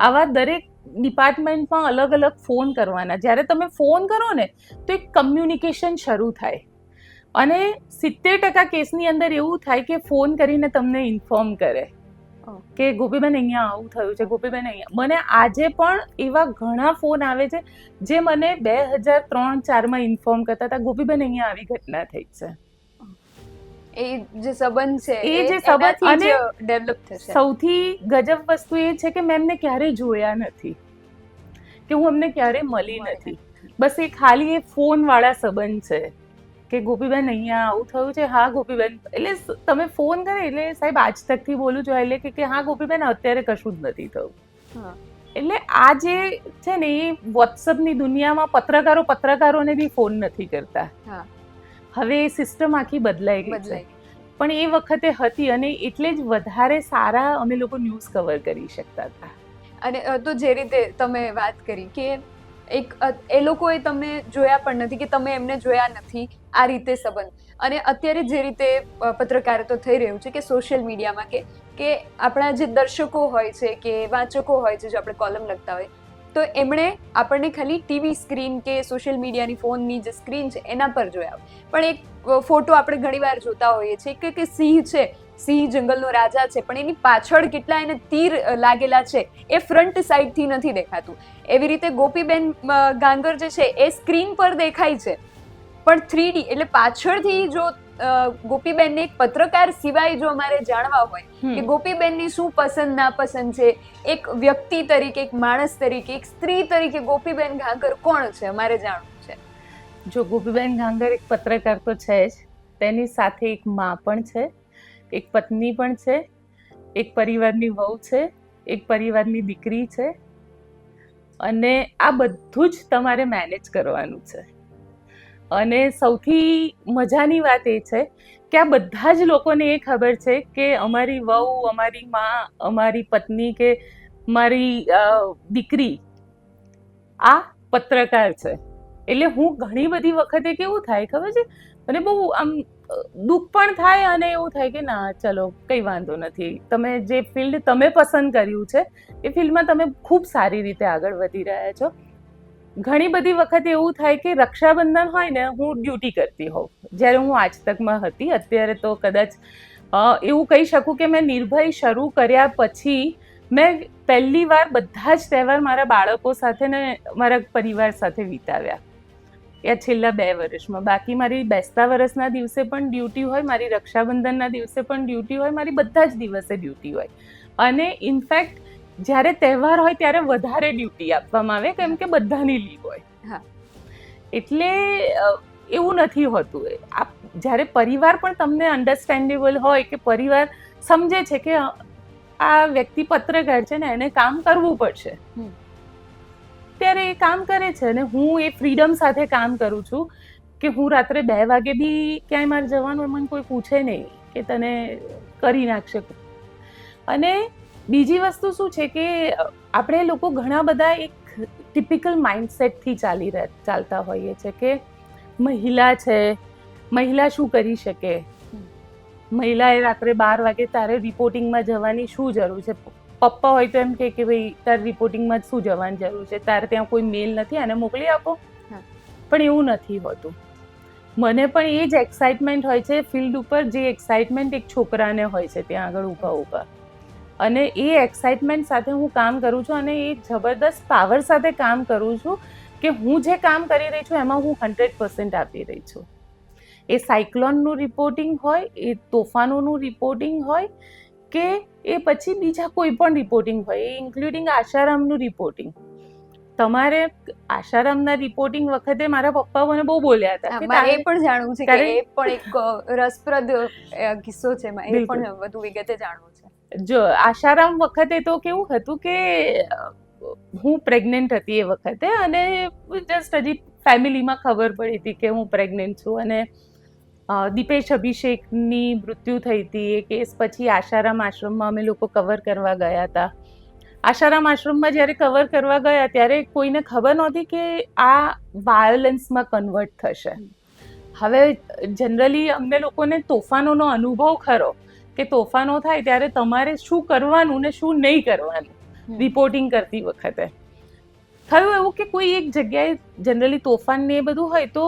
આવા દરેક ડિપાર્ટમેન્ટમાં અલગ અલગ ફોન કરવાના. જ્યારે તમે ફોન કરો ને તો એક કમ્યુનિકેશન શરૂ થાય. અને 70% કેસની અંદર એવું થાય કે ફોન કરીને તમને ઇન્ફોર્મ કરે કે ગોપીબેન અહીંયા આવું થયું છે, ગોપીબેન અહીંયા. મને આજે પણ એવા ઘણા ફોન આવે છે જે મને 2003-04માં ઇન્ફોર્મ કરતા હતા, ગોપીબેન અહીંયા આવી ઘટના થઈ છે. એ જે સંબંધ છે એ જે સંબંધ અને ડેવલપ થશે. સૌથી ગજબ વસ્તુ એ છે કે મેં એમને ક્યારેય જોયા નથી, કે હું એમને ક્યારેય મળી નથી. બસ એ ખાલી એ ફોન વાળા સંબંધ છે કે ગોપીબેન અહીંયા આવું થયું છે. હા ગોપીબેન, એટલે તમે ફોન કરે એટલે સાહેબ આજ તકથી બોલું છું એટલે કે હા ગોપીબેન અત્યારે કશું જ નથી થયું. એટલે આ જે છે ને એ વોટ્સઅપની દુનિયામાં પત્રકારોને બી ફોન નથી કરતા. હવે એ સિસ્ટમ આખી બદલાઈ ગઈ છે, પણ એ વખતે હતી અને એટલે જ વધારે સારા અમે લોકો ન્યૂઝ કવર કરી શકતા હતા. અને તો જે રીતે તમે વાત કરી કે એ લોકોએ તમને જોયા પણ નથી કે તમે એમને જોયા નથી, આ રીતે સંબંધ. અને અત્યારે જે રીતે પત્રકારિતા થઈ રહ્યું છે કે સોશિયલ મીડિયામાં કે આપણા જે દર્શકો હોય છે કે વાચકો હોય છે, જો આપણે કોલમ લખતા હોય તો એમણે આપણને ખાલી ટીવી સ્ક્રીન કે સોશિયલ મીડિયાની ફોનની જે સ્ક્રીન છે એના પર જોયા. પણ એક ફોટો આપણે ઘણીવાર જોતા હોઈએ છીએ કે સિંહ છે, સિંહ જંગલનો રાજા છે, પણ એની પાછળ કેટલા એને તીર લાગેલા છે એ ફ્રન્ટ સાઈડથી નથી દેખાતું. એવી રીતે ગોપીબેન ગાંગર જે છે એ સ્ક્રીન પર દેખાય છે પણ 3D એટલે પાછળથી જો ગોપીબેનને એક પત્રકાર સિવાય જો અમારે જાણવા હોય કે ગોપીબેનની શું પસંદ નાપસંદ છે, એક વ્યક્તિ તરીકે, એક માણસ તરીકે, એક સ્ત્રી તરીકે ગોપીબેન ઘાંગર કોણ છે, અમારે જાણવું છે. જો ગોપીબેન ઘાંગર એક પત્રકાર તો છે જ, તેની સાથે એક મા પણ છે, એક પત્ની પણ છે, એક પરિવારની વહુ છે, એક પરિવારની દીકરી છે, અને આ બધું જ તમારે મેનેજ કરવાનું છે. અને સૌથી મજાની વાત એ છે કે આ બધા જ લોકોને એ ખબર છે કે અમારી વહુ, અમારી મા, અમારી પત્ની કે મારી દીકરી આ પત્રકાર છે. એટલે હું ઘણી બધી વખતે કેવું થાય ખબર છે, અને બહુ આમ દુઃખ પણ થાય અને એવું થાય કે ના ચલો કંઈ વાંધો નથી, તમે જે ફિલ્ડ તમે પસંદ કર્યું છે એ ફિલ્ડમાં તમે ખૂબ સારી રીતે આગળ વધી રહ્યા છો. ઘણી બધી વખત એવું થાય કે રક્ષાબંધન હોય ને, હું ડ્યુટી કરતી હોઉં, જ્યારે હું આજ તકમાં હતી. અત્યારે તો કદાચ એવું કહી શકું કે મેં નિર્ભય શરૂ કર્યા પછી મેં પહેલી વાર બધા જ તહેવાર મારા બાળકો સાથે ને મારા પરિવાર સાથે વિતાવ્યા એ છેલ્લા 2 વર્ષમાં. બાકી મારી બેસતા વર્ષના દિવસે પણ ડ્યુટી હોય, મારી રક્ષાબંધનના દિવસે પણ ડ્યુટી હોય, મારી બધા જ દિવસે ડ્યુટી હોય. અને ઇનફેક્ટ જ્યારે તહેવાર હોય ત્યારે વધારે ડ્યુટી આપવામાં આવે, કેમ કે બધાની લીવ હોય. એટલે એવું નથી હોતું. જ્યારે પરિવાર પણ તમને અન્ડરસ્ટેન્ડેબલ હોય, કે પરિવાર સમજે છે કે આ વ્યક્તિ પત્રકાર છે ને એને કામ કરવું પડશે, ત્યારે એ કામ કરે છે. અને હું એ ફ્રીડમ સાથે કામ કરું છું કે હું રાત્રે 2 વાગે બી ક્યાંય મારે જવાનું હોય, મને કોઈ પૂછે નહીં કે તને કરી નાખશે. અને બીજી વસ્તુ શું છે કે આપણે લોકો ઘણા બધા એક ટિપિકલ માઇન્ડસેટથી ચાલતા હોઈએ છે કે મહિલા છે, મહિલા શું કરી શકે, મહિલાએ રાત્રે 12 વાગે તારે રિપોર્ટિંગમાં જવાની શું જરૂર છે. પપ્પા હોય તો એમ કે ભાઈ તારે રિપોર્ટિંગમાં શું જવાની જરૂર છે, તારે ત્યાં કોઈ મેલ નથી, આને મોકલી આપો. પણ એવું નથી હોતું. મને પણ એ જ એક્સાઇટમેન્ટ હોય છે ફિલ્ડ ઉપર, જે એક્સાઇટમેન્ટ એક છોકરાને હોય છે ત્યાં આગળ ઊભા. અને એ એક્સાઇટમેન્ટ સાથે હું કામ કરું છું, અને એ જબરદસ્ત પાવર સાથે કામ કરું છું કે હું જે કામ કરી રહી છું એમાં હું 100% આપી રહી છું. એ સાયક્લોનનું રિપોર્ટિંગ હોય, એ તોફાનોનું રિપોર્ટિંગ હોય, કે એ પછી બીજા કોઈ પણ રિપોર્ટિંગ હોય, એ ઇન્ક્લુડિંગ આશારામનું રિપોર્ટિંગ. તમારે આશારામના રિપોર્ટિંગ વખતે મારા પપ્પા મને બહુ બોલ્યા હતા. મારે એ પણ જાણવું છે કે એ પણ એક રસપ્રદ કિસ્સો છે, એ પણ વધુ વિગતે જાણવું છે. જો આશારામ વખતે તો કેવું હતું કે હું પ્રેગ્નન્ટ હતી એ વખતે, અને જસ્ટ હજી ફેમિલીમાં ખબર પડી હતી કે હું પ્રેગ્નન્ટ છું. અને દીપેશ અભિષેકની મૃત્યુ થઈ હતી. એ કેસ પછી આશારામ આશ્રમમાં અમે લોકો કવર કરવા ગયા હતા. આશારામ આશ્રમમાં જ્યારે કવર કરવા ગયા ત્યારે કોઈને ખબર નહોતી કે આ વાયોલન્સમાં કન્વર્ટ થશે. હવે જનરલી અમને લોકોને તોફાનોનો અનુભવ ખરો કે તોફાનો થાય ત્યારે તમારે શું કરવાનું ને શું નહીં કરવાનું રિપોર્ટિંગ કરતી વખતે. થયું એવું કે કોઈ એક જગ્યાએ જનરલી તોફાન ને એ બધું હોય તો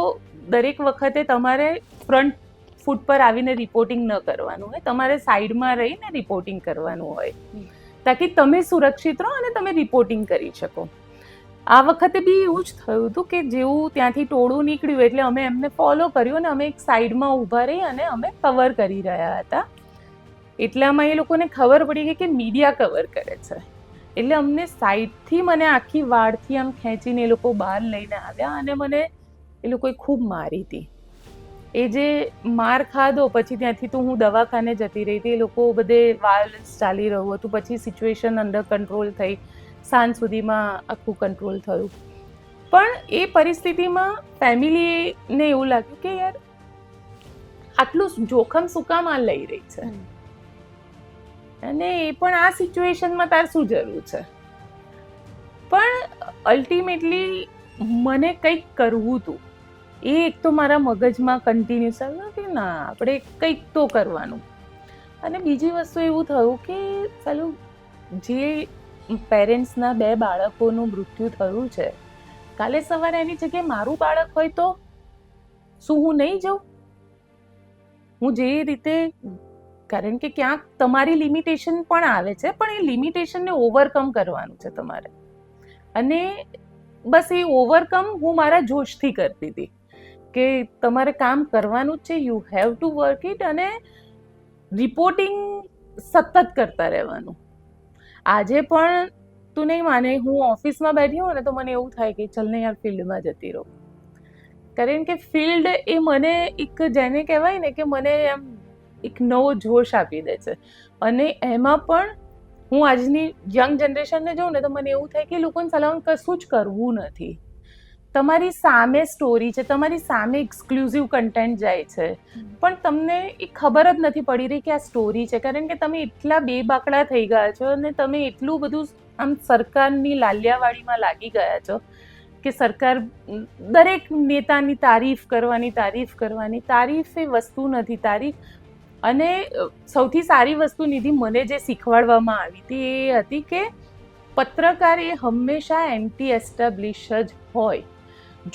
દરેક વખતે તમારે ફ્રન્ટ ફૂટ પર આવીને રિપોર્ટિંગ ન કરવાનું હોય, તમારે સાઈડમાં રહીને રિપોર્ટિંગ કરવાનું હોય, તાકી તમે સુરક્ષિત રહો અને તમે રિપોર્ટિંગ કરી શકો. આ વખતે બી એવું જ થયું હતું કે જેવું ત્યાંથી ટોળું નીકળ્યું એટલે અમે એમને ફોલો કર્યું અને અમે એક સાઈડમાં ઊભા રહી અને અમે કવર કરી રહ્યા હતા. એટલામાં એ લોકોને ખબર પડી ગઈ કે મીડિયા કવર કરે છે. એટલે અમને સાઈડથી મને આખી વાળથી આમ ખેંચીને એ લોકો બહાર લઈને આવ્યા અને મને એ લોકોએ ખૂબ મારી હતી. એ જે માર ખાધો પછી ત્યાંથી તો હું દવાખાને જતી રહી હતી. એ લોકો બધે વાયોલન્સ ચાલી રહ્યું હતું. પછી સિચ્યુએશન અંડર કંટ્રોલ થઈ, સાંજ સુધીમાં આખું કંટ્રોલ થયું. પણ એ પરિસ્થિતિમાં ફેમિલીને એવું લાગ્યું કે યાર આટલું જોખમ શું કામ આ લઈ રહી છે, અને એ પણ આ સિચ્યુએશનમાં તાર શું જરૂર છે. પણ અલ્ટિમેટલી મને કંઈક કરવું હતું. એ એક તો મારા મગજમાં કન્ટિન્યુઅસ આવ્યું કે ના આપણે કંઈક તો કરવાનું. અને બીજી વસ્તુ એવું થયું કે ચાલો જે પેરેન્ટ્સના 2 બાળકોનું મૃત્યુ થયું છે, કાલે સવારે એની જગ્યાએ મારું બાળક હોય તો શું હું નહીં જાઉં? હું જે રીતે, કારણ કે ક્યાંક તમારી લિમિટેશન પણ આવે છે, પણ એ લિમિટેશનને ઓવરકમ કરવાનું છે તમારે. અને બસ એ ઓવરકમ હું મારા જોશથી કરતી હતી કે તમારે કામ કરવાનું જ છે, you have to work it, અને રિપોર્ટિંગ સતત કરતા રહેવાનું. આજે પણ તું નહીં માને, હું ઓફિસમાં બેઠી હોઉં ને તો મને એવું થાય કે ચલ ને યાર ફિલ્ડમાં જતી રહું, કારણ કે ફિલ્ડ એ મને એક જેને કહેવાય ને કે મને એમ એક નવો જોશ આપી દે છે. અને એમાં પણ હું આજની યંગ જનરેશનને જોઉં ને તો મને એવું થાય કે લોકોને સલાહ કશું જ કરવું નથી. તમારી સામે સ્ટોરી છે, તમારી સામે એક્સક્લુઝિવ કન્ટેન્ટ જાય છે, પણ તમને એ ખબર જ નથી પડી રહી કે આ સ્ટોરી છે, કારણ કે તમે એટલા બેબાકડા થઈ ગયા છો અને તમે એટલું બધું આમ સરકારની લાલિયાવાડીમાં લાગી ગયા છો કે સરકાર દરેક નેતાની તારીફ કરવાની. તારીફ એ વસ્તુ નથી. તારીફ, અને સૌથી સારી વસ્તુ નિધિ મને જે શીખવાડવામાં આવી હતી એ હતી કે પત્રકાર એ હંમેશા એન્ટી એસ્ટાબ્લિશ જ હોય.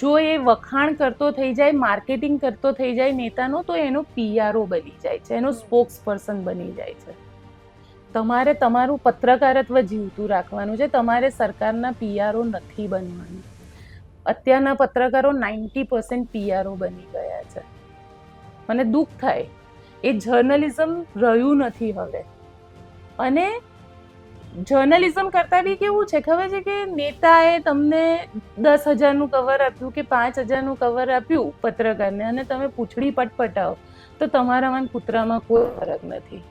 જો એ વખાણ કરતો થઈ જાય, માર્કેટિંગ કરતો થઈ જાય નેતાનો, તો એનો પીઆરઓ બની જાય છે, એનો સ્પોક્સ પર્સન બની જાય છે. તમારે તમારું પત્રકારત્વ જીવતું રાખવાનું છે, તમારે સરકારના પીઆરઓ નથી બનવાનું. અત્યારના પત્રકારો 90% પીઆરઓ બની ગયા છે. મને દુઃખ થાય, એ જર્નલિઝમ રહ્યું નથી હવે. અને જર્નલિઝમ કરતા બી કેવું છે ખબર છે કે નેતાએ તમને 10,000નું કવર આપ્યું કે 5,000નું કવર આપ્યું પત્રકારને, અને તમે પૂંછડી પટપટાવો તો તમારામાં કૂતરામાં કોઈ ફરક નથી.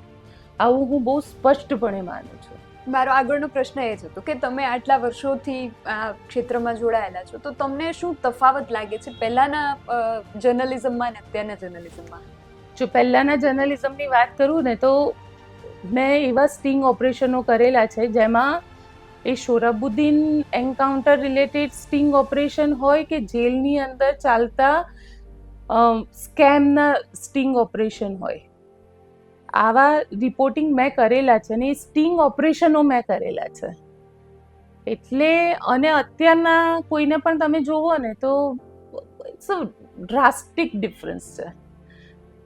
આવું હું બહુ સ્પષ્ટપણે માનું છું. મારો આગળનો પ્રશ્ન એ જ હતો કે તમે આટલા વર્ષોથી આ ક્ષેત્રમાં જોડાયેલા છો, તો તમને શું તફાવત લાગે છે પહેલાના જર્નલિઝમમાં અને અત્યારના જર્નલિઝમમાં? જો પહેલાના જર્નલિઝમની વાત કરું ને તો મેં એવા સ્ટિંગ ઓપરેશનો કરેલા છે જેમાં એ સોહરાબુદ્દીન એન્કાઉન્ટર રિલેટેડ સ્ટિંગ ઓપરેશન હોય કે જેલની અંદર ચાલતા સ્કેમના સ્ટિંગ ઓપરેશન હોય. આવા રિપોર્ટિંગ મેં કરેલા છે અને એ સ્ટિંગ ઓપરેશનો મેં કરેલા છે. એટલે અને અત્યારના કોઈને પણ તમે જોવો ને તો ઇટ્સ અ ડ્રાસ્ટિક ડિફરન્સ છે.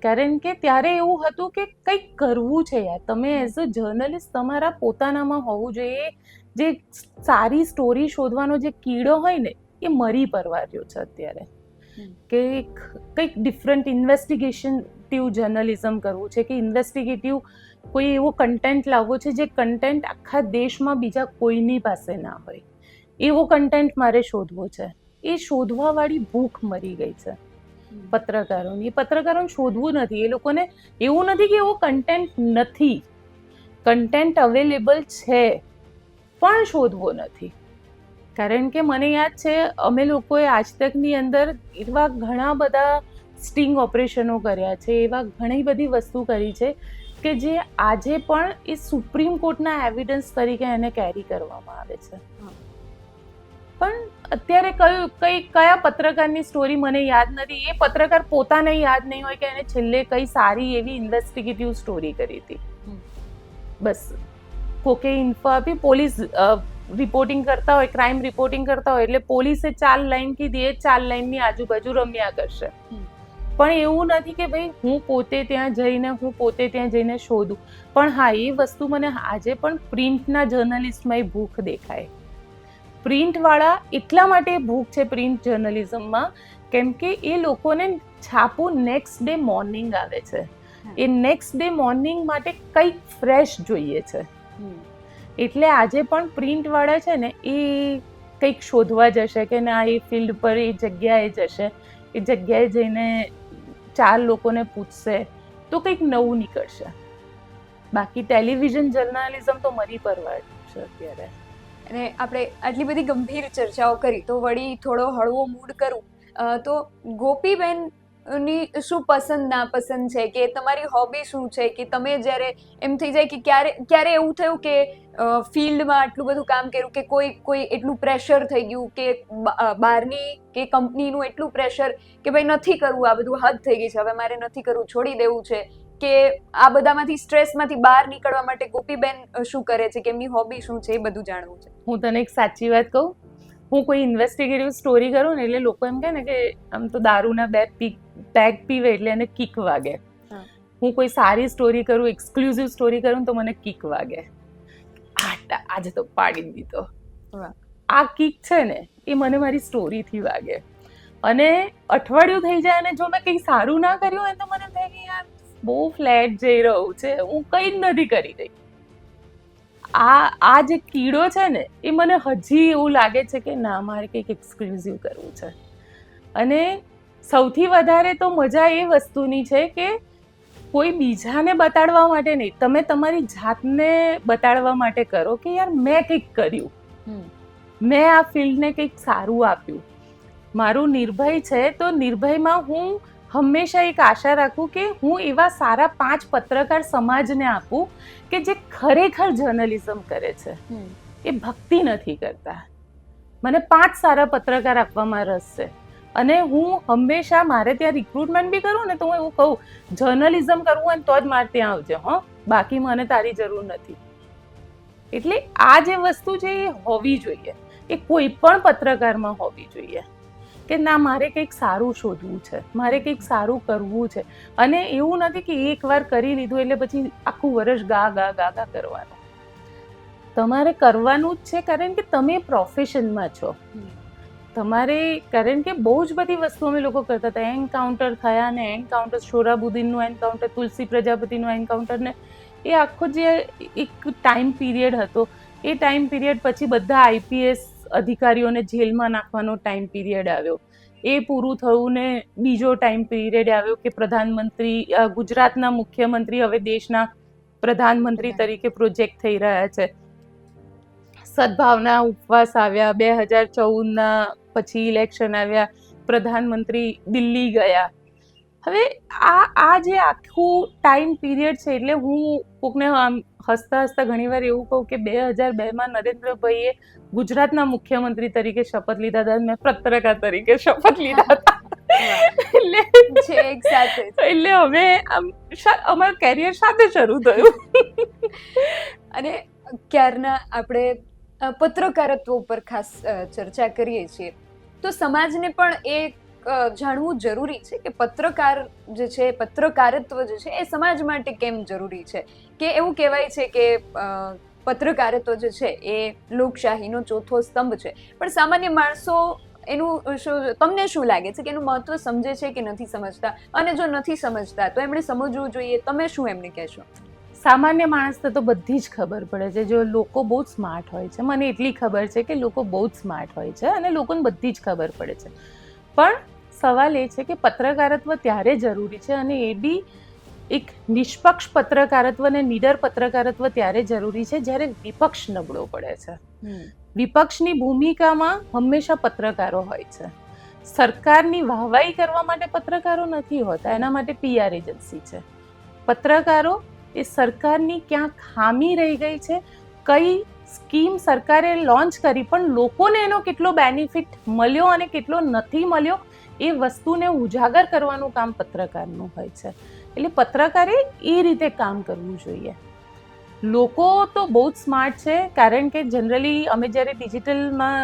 કારણ કે ત્યારે એવું હતું કે કંઈક કરવું છે યાર. તમે એઝ અ જર્નલિસ્ટ તમારા પોતાનામાં હોવું જોઈએ. જે સારી સ્ટોરી શોધવાનો જે કીડો હોય ને એ મરી પરવાર્યો છે અત્યારે. કે કંઈક ડિફરન્ટ ઇન્વેસ્ટિગેટિવ જર્નલિઝમ કરવું છે, કે ઇન્વેસ્ટિગેટિવ કોઈ એવો કન્ટેન્ટ લાવવો છે જે કન્ટેન્ટ આખા દેશમાં બીજા કોઈની પાસે ના હોય. એવો કન્ટેન્ટ મારે શોધવો છે. એ શોધવાવાળી ભૂખ મરી ગઈ છે પત્રકારોની. એ પત્રકારોને શોધવું નથી. એ લોકોને એવું નથી કે એવો કન્ટેન્ટ નથી, કન્ટેન્ટ અવેલેબલ છે પણ શોધવો નથી. કારણ કે મને યાદ છે અમે લોકોએ આજ તકની અંદર એવા ઘણા બધા સ્ટિંગ ઓપરેશનો કર્યા છે, એવા ઘણી બધી વસ્તુ કરી છે કે જે આજે પણ એ સુપ્રીમ કોર્ટના એવિડન્સ તરીકે એને કેરી કરવામાં આવે છે. પણ અત્યારે કયા પત્રકારની સ્ટોરી મને યાદ નથી. એ પત્રકાર પોતાને યાદ નહીં હોય કે એને છેલ્લે કઈ સારી એવી ઇન્વેસ્ટિગેટિવ સ્ટોરી કરી હતી. બસ કોકે ઇન્ફો આપી, પોલીસ રિપોર્ટિંગ કરતા હોય, ક્રાઇમ રિપોર્ટિંગ કરતા હોય એટલે પોલીસે 4 લાઈન કીધી, એ 4 લાઈનની આજુબાજુ રમ્યા કરશે. પણ એવું નથી કે ભાઈ હું પોતે ત્યાં જઈને શોધું. પણ હા, એ વસ્તુ મને આજે પણ પ્રિન્ટના જર્નલિસ્ટમાં એ ભૂખ દેખાય. પ્રિન્ટવાળા એટલા માટે ભૂખ છે પ્રિન્ટ જર્નલિઝમમાં કેમ કે એ લોકોને છાપું નેક્સ્ટ ડે મોર્નિંગ આવે છે. એ નેક્સ્ટ ડે મોર્નિંગ માટે કંઈક ફ્રેશ જોઈએ છે. એટલે આજે પણ પ્રિન્ટવાળા છે ને એ કંઈક શોધવા જશે કે ના એ ફિલ્ડ પર એ જગ્યાએ જશે, એ જગ્યાએ જઈને 4 લોકોને પૂછશે તો કંઈક નવું નીકળશે. બાકી ટેલિવિઝન જર્નલિઝમ તો મરી પરવાર્યું છે અત્યારે. અને આપણે આટલી બધી ગંભીર ચર્ચાઓ કરી તો વળી થોડો હળવો મૂડ કરું તો ગોપીબેનની શું પસંદ નાપસંદ છે, કે તમારી હોબી શું છે, કે તમે જ્યારે એમ થઈ જાય કે ક્યારે એવું થયું કે ફિલ્ડમાં આટલું બધું કામ કર્યું કે કોઈ એટલું પ્રેશર થઈ ગયું કે બહારની કે કંપનીનું એટલું પ્રેશર કે ભાઈ નથી કરવું, આ બધું હદ થઈ ગઈ છે, હવે મારે નથી કરવું, છોડી દેવું છે, કે આ બધામાંથી સ્ટ્રેસમાંથી બહાર નીકળવા માટે ગોપીબેન શું કરે છે, કે એમની હોબી શું છે, એ બધું જાણવું છે. હું તને એક સાચી વાત કહું, હું કોઈ ઇન્વેસ્ટિગેટિવ સ્ટોરી કરું ને એટલે લોકો એમ કહે ને કે આમ તો દારૂના 2 પેગ પીવે એટલે એને કિક વાગે. હું કોઈ સારી સ્ટોરી કરું, એક્સક્લુઝિવ સ્ટોરી કરું તો મને કિક વાગે. આજે તો પાડી દીધો. આ કિક છે ને એ મને મારી સ્ટોરીથી વાગે. અને અઠવાડિયું થઈ જાય અને જો મેં કંઈ સારું ના કર્યું હોય તો મને એમ થાય કે યાર બહુ ફ્લેટ જઈ રહ્યું છે, હું કંઈ જ નથી કરી રહી. આ જે કીડો છે ને એ મને હજી એવું લાગે છે કે ના, મારે કંઈક એક્સક્લુઝિવ કરવું છે. અને સૌથી વધારે તો મજા એ વસ્તુની છે કે કોઈ બીજાને બતાડવા માટે નહીં, તમે તમારી જાતને બતાડવા માટે કરો કે યાર મેં કંઈક કર્યું, મેં આ ફિલ્ડને કંઈક સારું આપ્યું. મારું નિર્ભય છે તો નિર્ભયમાં હું હંમેશા એક આશા રાખું કે હું એવા સારા 5 પત્રકાર સમાજને આપું કે જે ખરેખર જર્નલિઝમ કરે છે, એ ભક્તિ નથી કરતા. મને 5 સારા પત્રકાર આપવામાં રસ છે અને હું હંમેશા, મારે ત્યાં રિક્રુટમેન્ટ બી કરું ને તો હું એવું કહું, જર્નલિઝમ કરવું હોય તો જ મારે ત્યાં આવજે, બાકી મને તારી જરૂર નથી. એટલે આ જે વસ્તુ છે એ હોવી જોઈએ, એ કોઈ પણ પત્રકારમાં હોવી જોઈએ કે ના, મારે કંઈક સારું શોધવું છે, મારે કંઈક સારું કરવું છે. અને એવું નથી કે એકવાર કરી લીધું એટલે પછી આખું વર્ષ ગા ગા ગા ગા કરવાનું. તમારે કરવાનું જ છે કારણ કે તમે પ્રોફેશનમાં છો. તમારે, કારણ કે બહુ જ બધી વસ્તુ અમે લોકો કરતા હતા. એન્કાઉન્ટર થયા ને એન્કાઉન્ટર, સોહરાબુદ્દીનનું એન્કાઉન્ટર, તુલસી પ્રજાપતિનું એન્કાઉન્ટર, ને એ આખો જે એક ટાઈમ પીરિયડ હતો, એ ટાઈમ પીરિયડ પછી બધા આઈપીએસ અધિકારીઓને જેલમાં નાખવાનો ટાઈમ પીરિયડ આવ્યો. એ પૂરું થયું ને બીજો ટાઈમ પીરિયડ આવ્યો કે પ્રધાનમંત્રી, ગુજરાતના મુખ્યમંત્રી હવે દેશના પ્રધાનમંત્રી તરીકે પ્રોજેક્ટ થઈ રહ્યા છે. સદભાવના ઉપવાસ આવ્યા, 2014ના પછી ઇલેક્શન આવ્યા, પ્રધાનમંત્રી દિલ્હી ગયા. હવે આ જે આખું ટાઈમ પીરિયડ છે, એટલે હું કોકને હસતા હસતા ઘણીવાર એવું કહું કે 2002માં નરેન્દ્રભાઈએ ગુજરાતના મુખ્યમંત્રી તરીકે શપથ લીધા હતા, મેં પત્રકાર તરીકે શપથ લીધા હતા. એટલે હવે અમારું કેરિયર સાથે શરૂ થયું. અને ક્યારના આપણે પત્રકારત્વ ઉપર ખાસ ચર્ચા કરીએ છીએ, તો સમાજને પણ એ જાણવું જરૂરી છે કે પત્રકાર જે છે, પત્રકારત્વ જે છે એ સમાજ માટે કેમ જરૂરી છે. કે એવું કહેવાય છે કે પત્રકારત્વ જે છે એ લોકશાહીનો ચોથો સ્તંભ છે, પણ સામાન્ય માણસો એનું તમને શું લાગે છે કે એનું મહત્વ સમજે છે કે નથી સમજતા? અને જો નથી સમજતા તો એમણે સમજવું જોઈએ. તમે શું એમને કહેશો? સામાન્ય માણસને તો બધી જ ખબર પડે છે. જો લોકો બહુ જ સ્માર્ટ હોય છે, મને એટલી ખબર છે કે લોકો બહુ જ સ્માર્ટ હોય છે અને લોકોને બધી જ ખબર પડે છે. પણ સવાલ એ છે કે પત્રકારત્વ ત્યારે જરૂરી છે, અને એ બી એક નિષ્પક્ષ પત્રકારત્વ અને નીડર પત્રકારત્વ ત્યારે જરૂરી છે જ્યારે વિપક્ષ નબળો પડે છે. વિપક્ષની ભૂમિકામાં હંમેશા પત્રકારો હોય છે. સરકારની વાહવાઈ કરવા માટે પત્રકારો નથી હોતા, એના માટે PR એજન્સી છે. પત્રકારો એ સરકારની ક્યાં ખામી રહી ગઈ છે, કઈ સ્કીમ સરકારે લોન્ચ કરી પણ લોકોને એનો કેટલો બેનિફિટ મળ્યો અને કેટલો નથી મળ્યો, એ વસ્તુને ઉજાગર કરવાનું કામ પત્રકારનું હોય છે. એટલે પત્રકારે એ રીતે કામ કરવું જોઈએ. લોકો તો બહુ જ સ્માર્ટ છે, કારણ કે જનરલી અમે જ્યારે ડિજિટલમાં,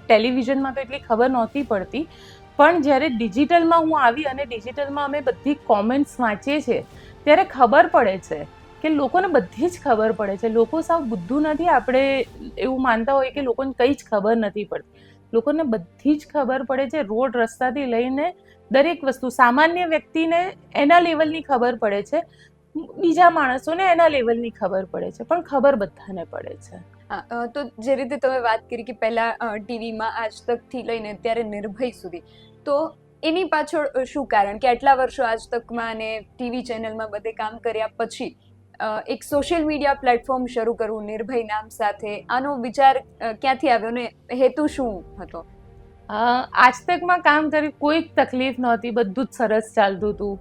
ટેલિવિઝનમાં તો એટલી ખબર નહોતી પડતી, પણ જ્યારે ડિજિટલમાં હું આવી અને ડિજિટલમાં અમે બધી કોમેન્ટ્સ વાંચીએ છીએ ત્યારે ખબર પડે છે કે લોકોને બધી જ ખબર પડે છે. લોકો સાવ બુદ્ધુ નથી. આપણે એવું માનતા હોય કે લોકોને કંઈ જ ખબર નથી પડતી. લોકોને બધી જ ખબર પડે છે. રોડ રસ્તાથી લઈને દરેક વસ્તુ, સામાન્ય વ્યક્તિને એના લેવલની ખબર પડે છે, બીજા માણસોને એના લેવલની ખબર પડે છે, પણ ખબર બધાને પડે છે. તો જે રીતે તમે વાત કરી કે પહેલા ટીવીમાં આજ તકથી લઈને અત્યારે નિર્ભય સુધી, તો એની પાછળ શું કારણ કે આટલા વર્ષો આજ તકમાં અને ટીવી ચેનલમાં બધે કામ કર્યા પછી એક સોશિયલ મીડિયા પ્લેટફોર્મ શરૂ કરવું નિર્ભય નામ સાથે, આનો વિચાર ક્યાંથી આવ્યો ને હેતુ શું હતો? આજ તકમાં કામ કરી કોઈ તકલીફ નહોતી, બધું જ સરસ ચાલતું હતું.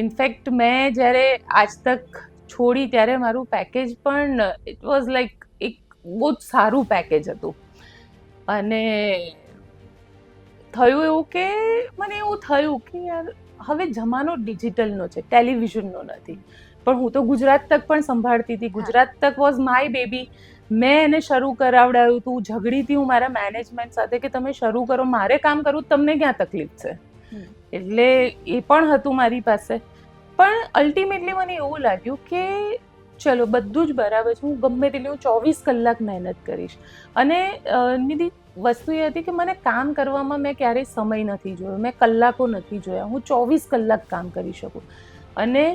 ઇનફેક્ટ મેં જ્યારે આજ તક છોડી ત્યારે મારું પેકેજ પણ ઇટ વોઝ લાઈક એક બહુ જ સારું પેકેજ હતું. અને થયું એવું કે મને એવું થયું કે યાર હવે જમાનો ડિજિટલનો છે, ટેલિવિઝનનો નથી. પણ હું તો ગુજરાત તક પણ સંભાળતી હતી. ગુજરાત તક વોઝ માય બેબી. મેં એને શરૂ કરાવડાવ્યું હતું. ઝઘડી હતી હું મારા મેનેજમેન્ટ સાથે કે તમે શરૂ કરો, મારે કામ કરવું, તમને ક્યાં તકલીફ છે. એટલે એ પણ હતું મારી પાસે. પણ અલ્ટિમેટલી મને એવું લાગ્યું કે ચલો બધું જ બરાબર છે, હું ગમે તેટલી 24 કલાક મહેનત કરીશ. અને નિધિ વસ્તુ એ હતી કે મને કામ કરવામાં મેં ક્યારેય સમય નથી જોયો, મેં કલાકો નથી જોયા. હું 24 કલાક કામ કરી શકું અને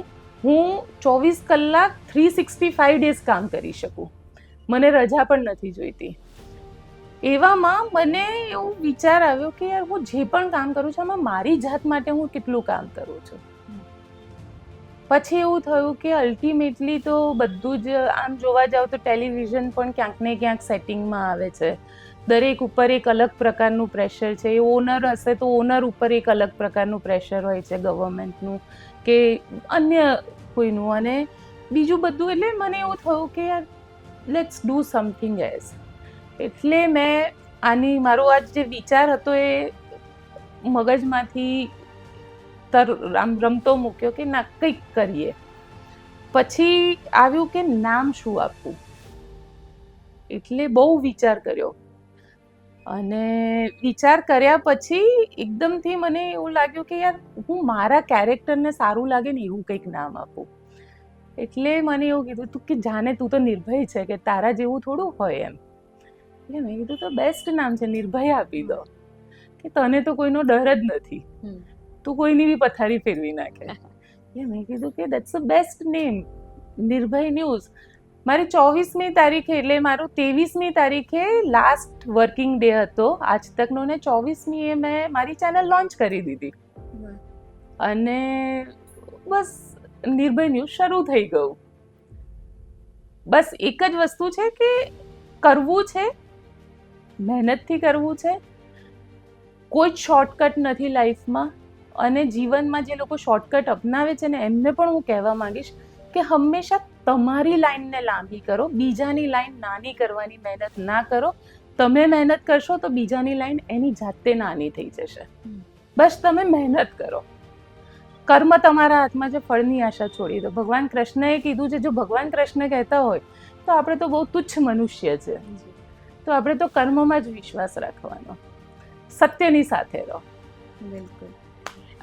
હું 24 કલાક 365 ડેઝ કામ કરી શકું. મને રજા પણ નથી જોઈતી. એવામાં મને એવો વિચાર આવ્યો કે યાર હું જે પણ કામ કરું છું એમાં મારી જાત માટે હું કેટલું કામ કરું છું. પછી એવું થયું કે અલ્ટિમેટલી તો બધું જ આમ જોવા જાવ તો ટેલિવિઝન પણ ક્યાંક ને ક્યાંક સેટિંગમાં આવે છે. દરેક ઉપર એક અલગ પ્રકારનું પ્રેશર છે. એ ઓનર હશે તો ઓનર ઉપર એક અલગ પ્રકારનું પ્રેશર હોય છે, ગવર્મેન્ટનું કે અન્ય કોઈનું. અને બીજું બધું એટલે મને એવું થયું કે યાર લેટ્સ ડુ સમથિંગ એઝ. એટલે મેં મારો આ જે વિચાર હતો એ મગજમાંથી રમતો મૂક્યો કે ના કંઈક કરીએ. પછી આવ્યું કે નામ શું આપવું. એટલે બહુ વિચાર કર્યો અને વિચાર કર્યા પછી એકદમથી મને એવું લાગ્યું કે યાર હું મારા કેરેક્ટરને સારું લાગે ને એવું કંઈક નામ આપું. એટલે મને એવું કીધું તું કે જાને તું તો નિર્ભય છે કે તારા જેવું થોડું હોય એમ. એટલે મેં કીધું તો બેસ્ટ નામ છે, નિર્ભય આપી દો કે તને તો કોઈનો ડર જ નથી, તું કોઈની બી પથારી ફેરવી નાખે. એટલે મેં કીધું કે that's the best name, Nirbhay news. મારી 24મી તારીખે એટલે મારું 23મી તારીખે લાસ્ટ વર્કિંગ ડે હતો આજ તકનો ને 24મીએ મેં મારી ચેનલ લોન્ચ કરી દીધી અને બસ નિર્ભય ન્યૂઝ શરૂ થઈ ગયું. બસ એક જ વસ્તુ છે કે કરવું છે, મહેનતથી કરવું છે. કોઈ જ શોર્ટકટ નથી લાઈફમાં. અને જીવનમાં જે લોકો શોર્ટકટ અપનાવે છે ને એમને પણ હું કહેવા માંગીશ કે હંમેશા તમારી લાઈનને લાંબી કરો, બીજાની લાઈન નાની કરવાની મહેનત ના કરો. તમે મહેનત કરશો તો બીજાની લાઈન એની જાતે નાની થઈ જશે. બસ તમે મહેનત કરો. કર્મ તમારા હાથમાં છે, ફળની આશા છોડી દો. ભગવાન કૃષ્ણએ કીધું છે, જો ભગવાન કૃષ્ણ કહેતા હોય તો આપણે તો બહુ તુચ્છ મનુષ્ય છે. તો આપણે તો કર્મમાં જ વિશ્વાસ રાખવાનો, સત્યની સાથે રહો. બિલકુલ.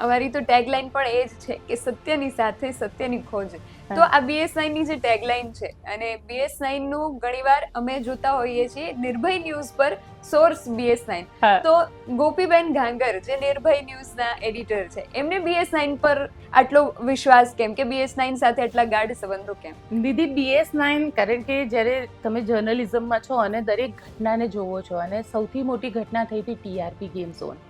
અમારી તો ટેગલાઈન પણ એ જ છે કે સત્યની સાથે સત્યની ખોજ. તો આ BS9 ની જે ટેગલાઈન છે અને BS9 નું ઘણીવાર અમે જોતા હોઈએ છીએ નિર્ભય ન્યૂઝ પર સોર્સ BS9. તો ગોપીબેન ઘાંગર જે નિર્ભય ન્યૂઝના એડિટર છે એમને BS9 પર આટલો વિશ્વાસ કેમ, કે BS9 સાથે આટલા ગાઢ સંબંધો કેમ? દીદી BS9 કારણ કે જ્યારે તમે જર્નલિઝમમાં છો અને દરેક ઘટનાને જોવો છો, અને સૌથી મોટી ઘટના થઈ હતી TRP ગેમ ઝોન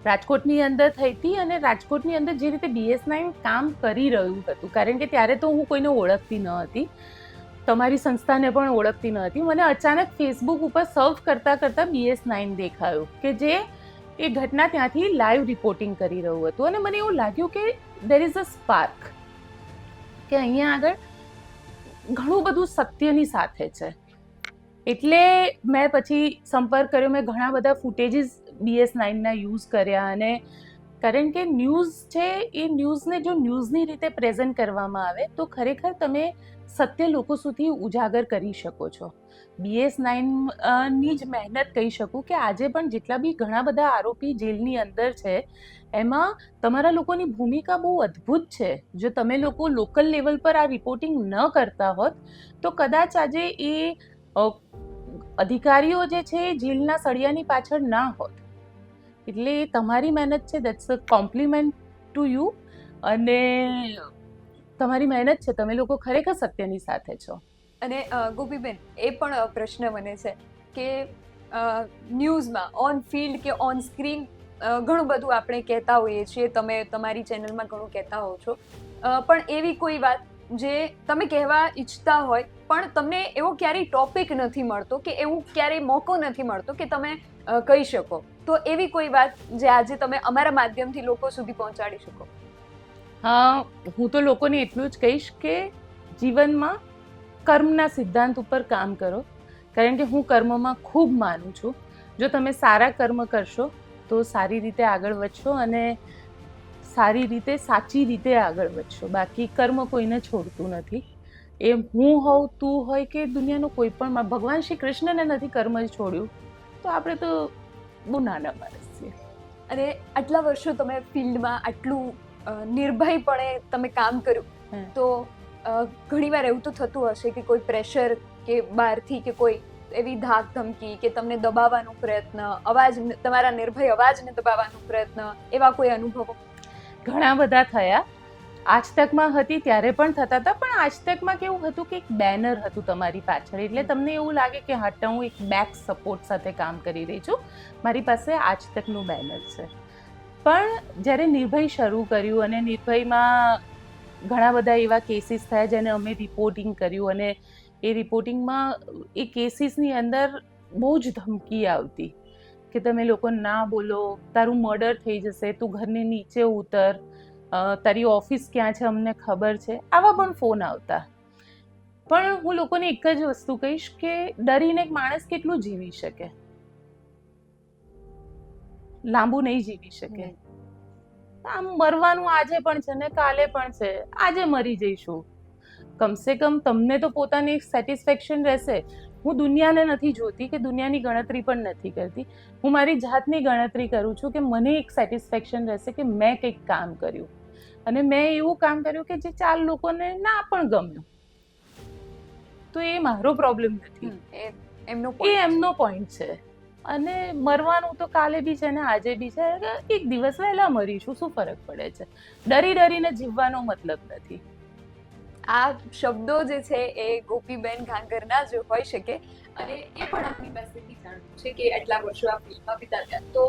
રાજકોટની અંદર થઈ હતી. અને રાજકોટની અંદર જે રીતે BS9 કામ કરી રહ્યું હતું, કારણ કે ત્યારે તો હું કોઈને ઓળખતી ન હતી, તમારી સંસ્થાને પણ ઓળખતી ન હતી. મને અચાનક ફેસબુક ઉપર સર્ફ કરતાં કરતાં BS9 દેખાયું કે જે એ ઘટના ત્યાંથી લાઈવ રિપોર્ટિંગ કરી રહ્યું હતું. અને મને એવું લાગ્યું કે દેર ઇઝ અ સ્પાર્ક, કે અહીંયા આગળ ઘણું બધું સત્યની સાથે છે. એટલે મેં પછી સંપર્ક કર્યો. મેં ઘણા બધા ફૂટેજીસ BS9ના યુઝ કર્યા. અને કારણ કે ન્યૂઝ છે એ ન્યૂઝને જો ન્યૂઝની રીતે પ્રેઝન્ટ કરવામાં આવે તો ખરેખર તમે સત્ય લોકો સુધી ઉજાગર કરી શકો છો. BS9ની જ મહેનત કહી શકું કે આજે પણ જેટલા બી ઘણા બધા આરોપી જેલની અંદર છે એમાં તમારા લોકોની ભૂમિકા બહુ અદ્ભુત છે. જો તમે લોકો લોકલ લેવલ પર આ રિપોર્ટિંગ ન કરતા હોત તો કદાચ આજે એ અધિકારીઓ જે છે એ જેલના સળિયાની પાછળ ના હોત. એટલે તમારી મહેનત છે, that's a compliment to you. અને તમારી મહેનત છે, તમે લોકો ખરેખર સત્યની સાથે છો. અને ગોપીબેન એ પણ પ્રશ્ન મને છે કે ન્યૂઝમાં ઓન ફિલ્ડ કે ઓન સ્ક્રીન ઘણું બધું આપણે કહેતા હોઈએ છીએ, તમે તમારી ચેનલમાં ઘણું કહેતા હો છો, પણ એવી કોઈ વાત જે તમે કહેવા ઈચ્છતા હોય પણ તમને એવો ક્યારેય ટોપિક નથી મળતો કે એવું ક્યારેય મોકો નથી મળતો કે તમે કહી શકો, તો એવી કોઈ વાત જે આજે તમે અમારા માધ્યમથી લોકો સુધી પહોંચાડી શકો? હા, હું તો લોકોને એટલું જ કહીશ કે જીવનમાં કર્મના સિદ્ધાંત ઉપર કામ કરો. કારણ કે હું કર્મમાં ખૂબ માનું છું. જો તમે સારા કર્મ કરશો તો સારી રીતે આગળ વધશો અને સારી રીતે સાચી રીતે આગળ વધશો. બાકી કર્મ કોઈને છોડતું નથી. એ હું હોઉં, તું હોય કે દુનિયાનો કોઈ પણ, ભગવાન શ્રી કૃષ્ણને નથી કર્મ જ છોડ્યું, તો આપણે તો બહુ નાના માણસ છીએ. અને આટલા વર્ષો તમે ફિલ્ડમાં આટલું નિર્ભયપણે તમે કામ કર્યું, તો ઘણીવાર એવું તો થતું હશે કે કોઈ પ્રેશર કે બહારથી કે કોઈ એવી ધાક ધમકી કે તમને દબાવવાનો પ્રયત્ન, તમારા નિર્ભય અવાજને દબાવવાનો પ્રયત્ન, એવા કોઈ અનુભવો? ઘણા બધા થયા. આજ તકમાં હતી ત્યારે પણ થતા હતા, પણ આજ તકમાં કેવું હતું કે એક બેનર હતું તમારી પાછળ, એટલે તમને એવું લાગે કે હા હું એક બેક સપોર્ટ સાથે કામ કરી રહી છું, મારી પાસે આજ તકનું બેનર છે. પણ જ્યારે નિર્ભય શરૂ કર્યું અને નિર્ભયમાં ઘણા બધા એવા કેસીસ થયા જેને અમે રિપોર્ટિંગ કર્યું, અને એ રિપોર્ટિંગમાં એ કેસીસની અંદર બહુ જ ધમકી આવતી કે તમે લોકો ના બોલો, તારું મર્ડર થઈ જશે, તું ઘરની નીચે ઉતર, તારી ઓફિસ ક્યાં છે અમને ખબર છે, આવા પણ ફોન આવતા. પણ હું લોકોને એક જ વસ્તુ કહીશ કે ડરીને એક માણસ કેટલું જીવી શકે? લાંબુ નહીં જીવી શકે. આમ મરવાનું આજે પણ છે ને કાલે પણ છે, આજે મરી જઈશું. કમસે કમ તમને તો પોતાની સેટિસ્ફેક્શન રહેશે. હું દુનિયાને નથી જોતી કે દુનિયાની ગણતરી પણ નથી કરતી, હું મારી જાતની ગણતરી કરું છું કે મને એક સેટિસ્ફેક્શન રહેશે કે મેં કંઈક કામ કર્યું, અને મેં એવું કામ કર્યું કે જે 4 લોકોને ના પણ ગમ્યું. તો એ મારો પ્રોબ્લેમ નથી, એ એમનો પોઈન્ટ છે. અને મરવાનું તો કાલે બી છે ને આજે બી છે, એક દિવસ વહેલા મરીશું, શું ફરક પડે છે? ડરીને જીવવાનો મતલબ નથી. આ શબ્દો જે છે એ ગોપીબેન ઘાંગરના જ હોઈ શકે, અને એ પણ આપણી પાસેથી જાણવું છે કે આટલા વર્ષો આ ફિલ્મમાં વિતાવ્યા, તો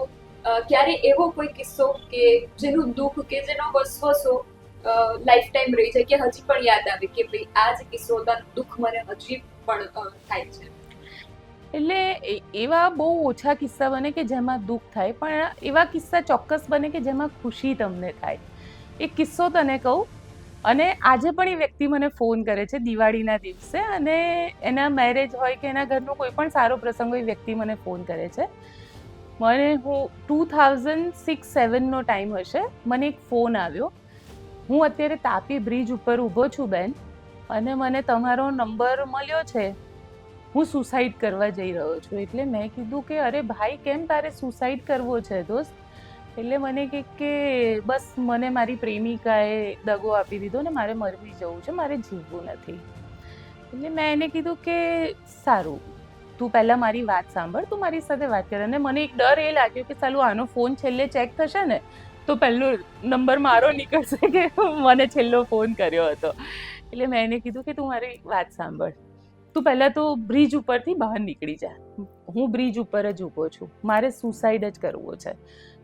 ક્યારે એવો કોઈ કિસ્સો કે જેનું દુઃખ કે જેનો વસવસો લાઈફ ટાઈમ રહી જાય, કે હજી પણ યાદ આવે કે ભાઈ આ જ કિસ્સો હતા, દુઃખ મને હજી પણ થાય છે? એટલે એવા બહુ ઓછા કિસ્સા બને કે જેમાં દુઃખ થાય, પણ એવા કિસ્સા ચોક્કસ બને કે જેમાં ખુશી તમને થાય. એક કિસ્સો તને કહું, અને આજે પણ એ વ્યક્તિ મને ફોન કરે છે દિવાળીના દિવસે, અને એના મેરેજ હોય કે એના ઘરનો કોઈ પણ સારો પ્રસંગ હોય, વ્યક્તિ મને ફોન કરે છે. હું 2006-07નો ટાઈમ હશે, મને એક ફોન આવ્યો. હું અત્યારે તાપી બ્રિજ ઉપર ઊભો છું બેન, અને મને તમારો નંબર મળ્યો છે, હું સુસાઇડ કરવા જઈ રહ્યો છું. એટલે મેં કીધું કે અરે ભાઈ, કેમ તારે સુસાઇડ કરવો છે દોસ્ત? એટલે મને કે બસ મને મારી પ્રેમિકાએ દગો આપી દીધો ને મારે મરવી જવું છે, મારે જીવવું નથી. એટલે મેં એને કીધું કે સારું, તું પહેલાં મારી વાત સાંભળ, તું મારી સાથે વાત કર. અને મને એક ડર એ લાગ્યો કે ચાલું આનો ફોન છેલ્લે ચેક થશે ને તો પહેલો નંબર મારો નીકળશે કે મને છેલ્લો ફોન કર્યો હતો. એટલે મેં એને કીધું કે તું મારી વાત સાંભળ, તું પહેલાં તો બ્રિજ ઉપરથી બહાર નીકળી જા, હું બ્રિજ ઉપર જ ઊભો છું, મારે સુસાઇડ જ કરવો છે.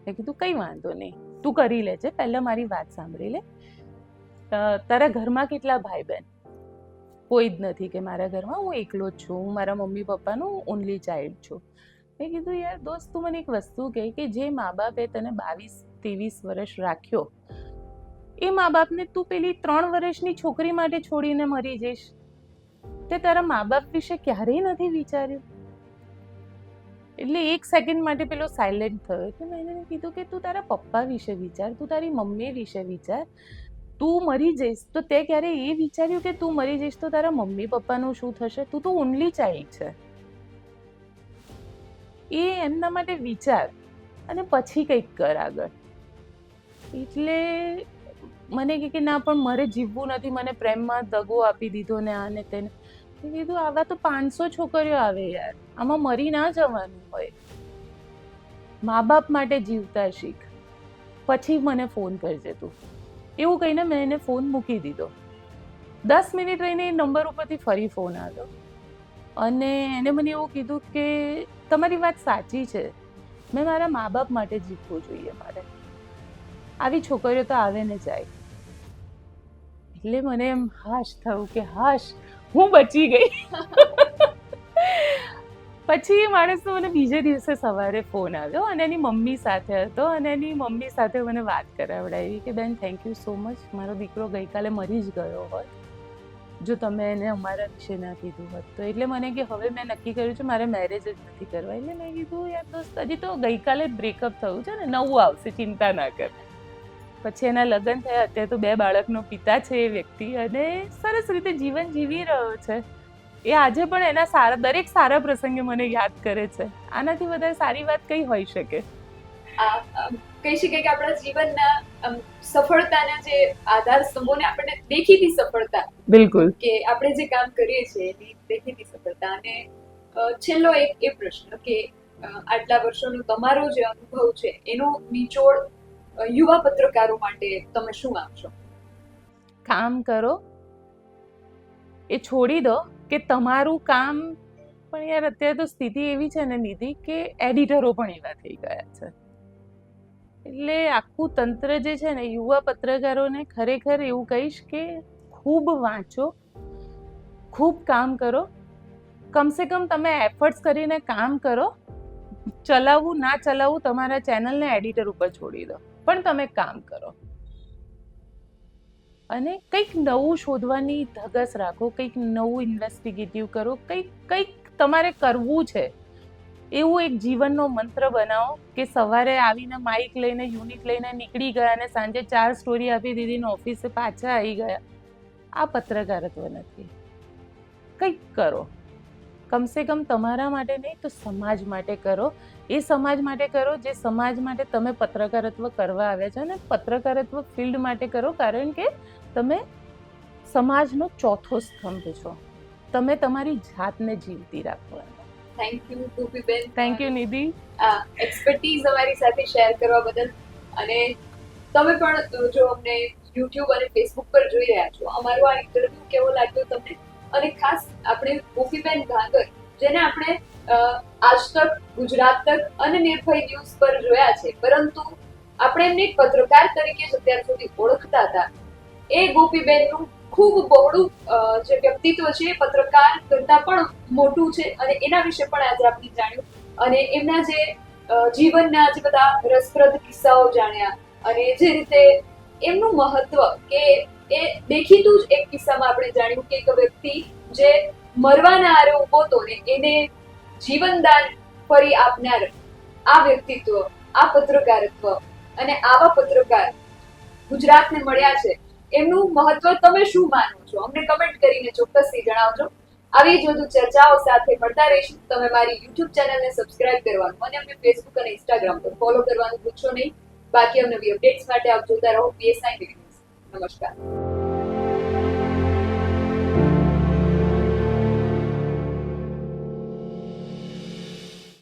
મેં કીધું કંઈ વાંધો નહીં, તું કરી લેજે, પહેલાં મારી વાત સાંભળી લે. તારા ઘરમાં કેટલા ભાઈ બહેન? કોઈ જ નથી કે મારા ઘરમાં, હું એકલો જ છું, હું મારા મમ્મી પપ્પાનું ઓનલી ચાઇલ્ડ છું. મેં કીધું યાર દોસ્ત, તું મને એક વસ્તુ કહે કે જે મા બાપે તને 22-23 વર્ષ રાખ્યો, એ મા બાપને તું પેલી 3 વર્ષની છોકરી માટે છોડીને મરી જઈશ? તે તારા મા બાપ વિશે ક્યારેય નથી વિચાર્યું? એટલે એક સેકન્ડ માટે પેલો સાયલેન્ટ થયો. એટલે મેં એને કીધું કે તું તારા પપ્પા વિશે વિચાર, તું તારી મમ્મી વિશે વિચાર. તું મરી જઈશ તો તે ક્યારે એ વિચાર્યું કે તું મરી જઈશ તો તારા મમ્મી પપ્પાનું શું થશે? તું તો ઓનલી ચાઇલ્ડ છે, એ એમના માટે વિચાર અને પછી કંઈક કર આગળ. એટલે મને કે ના પણ મારે જીવવું નથી, મને પ્રેમમાં દગો આપી દીધો ને આ ને તેને. મેં કીધું આવા તો 500 છોકરીઓ આવે યાર, આમાં મરી ના જવાનું હોય. મા બાપ માટે જીવતા શીખ, પછી મને ફોન કરજે તું. એવું કહીને મેં એને ફોન મૂકી દીધો. 10 મિનિટ રહીને એ નંબર ઉપરથી ફરી ફોન આવ્યો, અને એને મને એવું કીધું કે તમારી વાત સાચી છે, મેં મારા મા બાપ માટે જીવવું જોઈએ, મારે આવી છોકરીઓ તો આવે ને જાય. એટલે મને એમ હાશ થયું કે હાશ, હું બચી ગઈ. પછી એ માણસનો મને બીજે દિવસે સવારે ફોન આવ્યો, અને એની મમ્મી સાથે હતો, અને એની મમ્મી સાથે મને વાત કરાવડાવી કે બેન થેન્ક યુ સો મચ, મારો દીકરો ગઈકાલે મરી જ ગયો હોત જો તમે એને અમારા વિશે ના કીધું હોત તો. એટલે મને કે હવે મેં નક્કી કર્યું છે મારે મેરેજ જ નથી કરવા. એટલે મેં કીધું યાર દોસ્ત, હજી તો ગઈકાલે બ્રેકઅપ થયું છે ને, નવું આવશે, ચિંતા ના કર. પછી એના લગ્ન થયા, અત્યારે તો 2 બાળકનો પિતા છે એ વ્યક્તિ, અને સરસ રીતે જીવન જીવી રહ્યો છે. એ આજે પણ એના દરેક સારા પ્રસંગે મને યાદ કરે છે. આનાથી વધારે સારી વાત કઈ હોઈ શકે? કહી શકાય કે આપણા જીવનના સફળતાના જે આધાર સ્તંભોને આપણને દેખીતી સફળતા, બિલકુલ, કે આપણે જે કામ કરીએ છીએ એની દેખીતી સફળતા, અને છેલ્લો એક એ પ્રશ્ન કે આટલા વર્ષોનો તમારો જે અનુભવ છે એનો નિચોડ યુવા પત્રકારો માટે તમે શું આપશો? કામ કરો, એ છોડી દો કે તમારું કામ, પણ યાર અત્યારે તો સ્થિતિ એવી છે ને નિધિ કે એડિટરો પણ એવા થઈ ગયા છે. એટલે આખું તંત્ર જે છે ને, યુવા પત્રકારોને ખરેખર એવું કહીશ કે ખૂબ વાંચો, ખૂબ કામ કરો. કમસે કમ તમે એફર્ટ્સ કરીને કામ કરો. ચલાવવું ના ચલાવવું તમારા ચેનલને એડિટર ઉપર છોડી દો, પણ તમે કામ કરો અને કંઈક નવું શોધવાની ધગસ રાખો, કંઈક નવું ઇન્વેસ્ટિગેટિવ કરો, કંઈક તમારે કરવું છે એવું એક જીવનનો મંત્ર બનાવો કે સવારે આવીને માઇક લઈને યુનિટ લઈને નીકળી ગયા અને સાંજે 4 સ્ટોરી આપી દીધી ને ઓફિસે પાછા આવી ગયા. આ પત્રકારત્વ નથી. કંઈક કરો, કમસે કમ તમારા માટે નહીં તો સમાજ માટે કરો. એ સમાજ માટે કરો જે સમાજ માટે તમે પત્રકારત્વ કરવા આવ્યા છો, અને પત્રકારત્વ ફિલ્ડ માટે કરો કારણ કે તમે સમાજનો ચોથો સ્તંભ છો. તમે તમારી જાતને જીવતી રાખો. Thank you Gopiben. Thank you Nidhi. Expertise અમારી સાથે શેર કરવા બદલ. અને તમે પણ જો અમને યુટ્યુબ અને ફેસબુક પર જોઈ રહ્યા છો, અમારો આ ઇન્ટરવ્યુ કેવો લાગ્યો તમને? અને ખાસ આપણે ગોપીબેન ઘાંગર, જેને આપણે આજ તક, ગુજરાત તક અને નિર્ભય ન્યૂઝ પર જોયા છે, પરંતુ આપણે એમને એક પત્રકાર તરીકે જ અત્યાર સુધી ઓળખતા હતા. એ ગોપીબેનનું ખૂબ બહોળું જે વ્યક્તિત્વ છે એ પત્રકાર કરતા પણ મોટું છે, અને એના વિશે પણ આજે આપણે જાણ્યું. અને એમના જે જીવનના જે બધા રસપ્રદ કિસ્સાઓ જાણ્યા, અને જે રીતે એમનું મહત્વ કે એ દેખીતું જ એક કિસ્સામાં આપણે જાણ્યું કે એક વ્યક્તિ જે મરવાના આરે ઊભો હતો ને એને જીવનદાન ફરી આપનાર આ વ્યક્તિત્વ, આ પત્રકારત્વ અને આવા પત્રકાર ગુજરાતને મળ્યા છે. એમનું મહત્વ તમે શું માનો છો? અમને કમેન્ટ કરીને ચોક્કસથી જણાવજો. આવી જ વધુ ચર્ચાઓ સાથે મળતા રહીશું. તમે મારી યુટ્યુબ ચેનલને સબસ્ક્રાઇબ કરવાનું અને અમને ફેસબુક અને ઇન્સ્ટાગ્રામ પર ફોલો કરવાનું ભૂલશો નહીં. બાકી નવી અપડેટ્સ માટે આપ જોતા રહો PSI ન્યૂઝ. નમસ્કાર.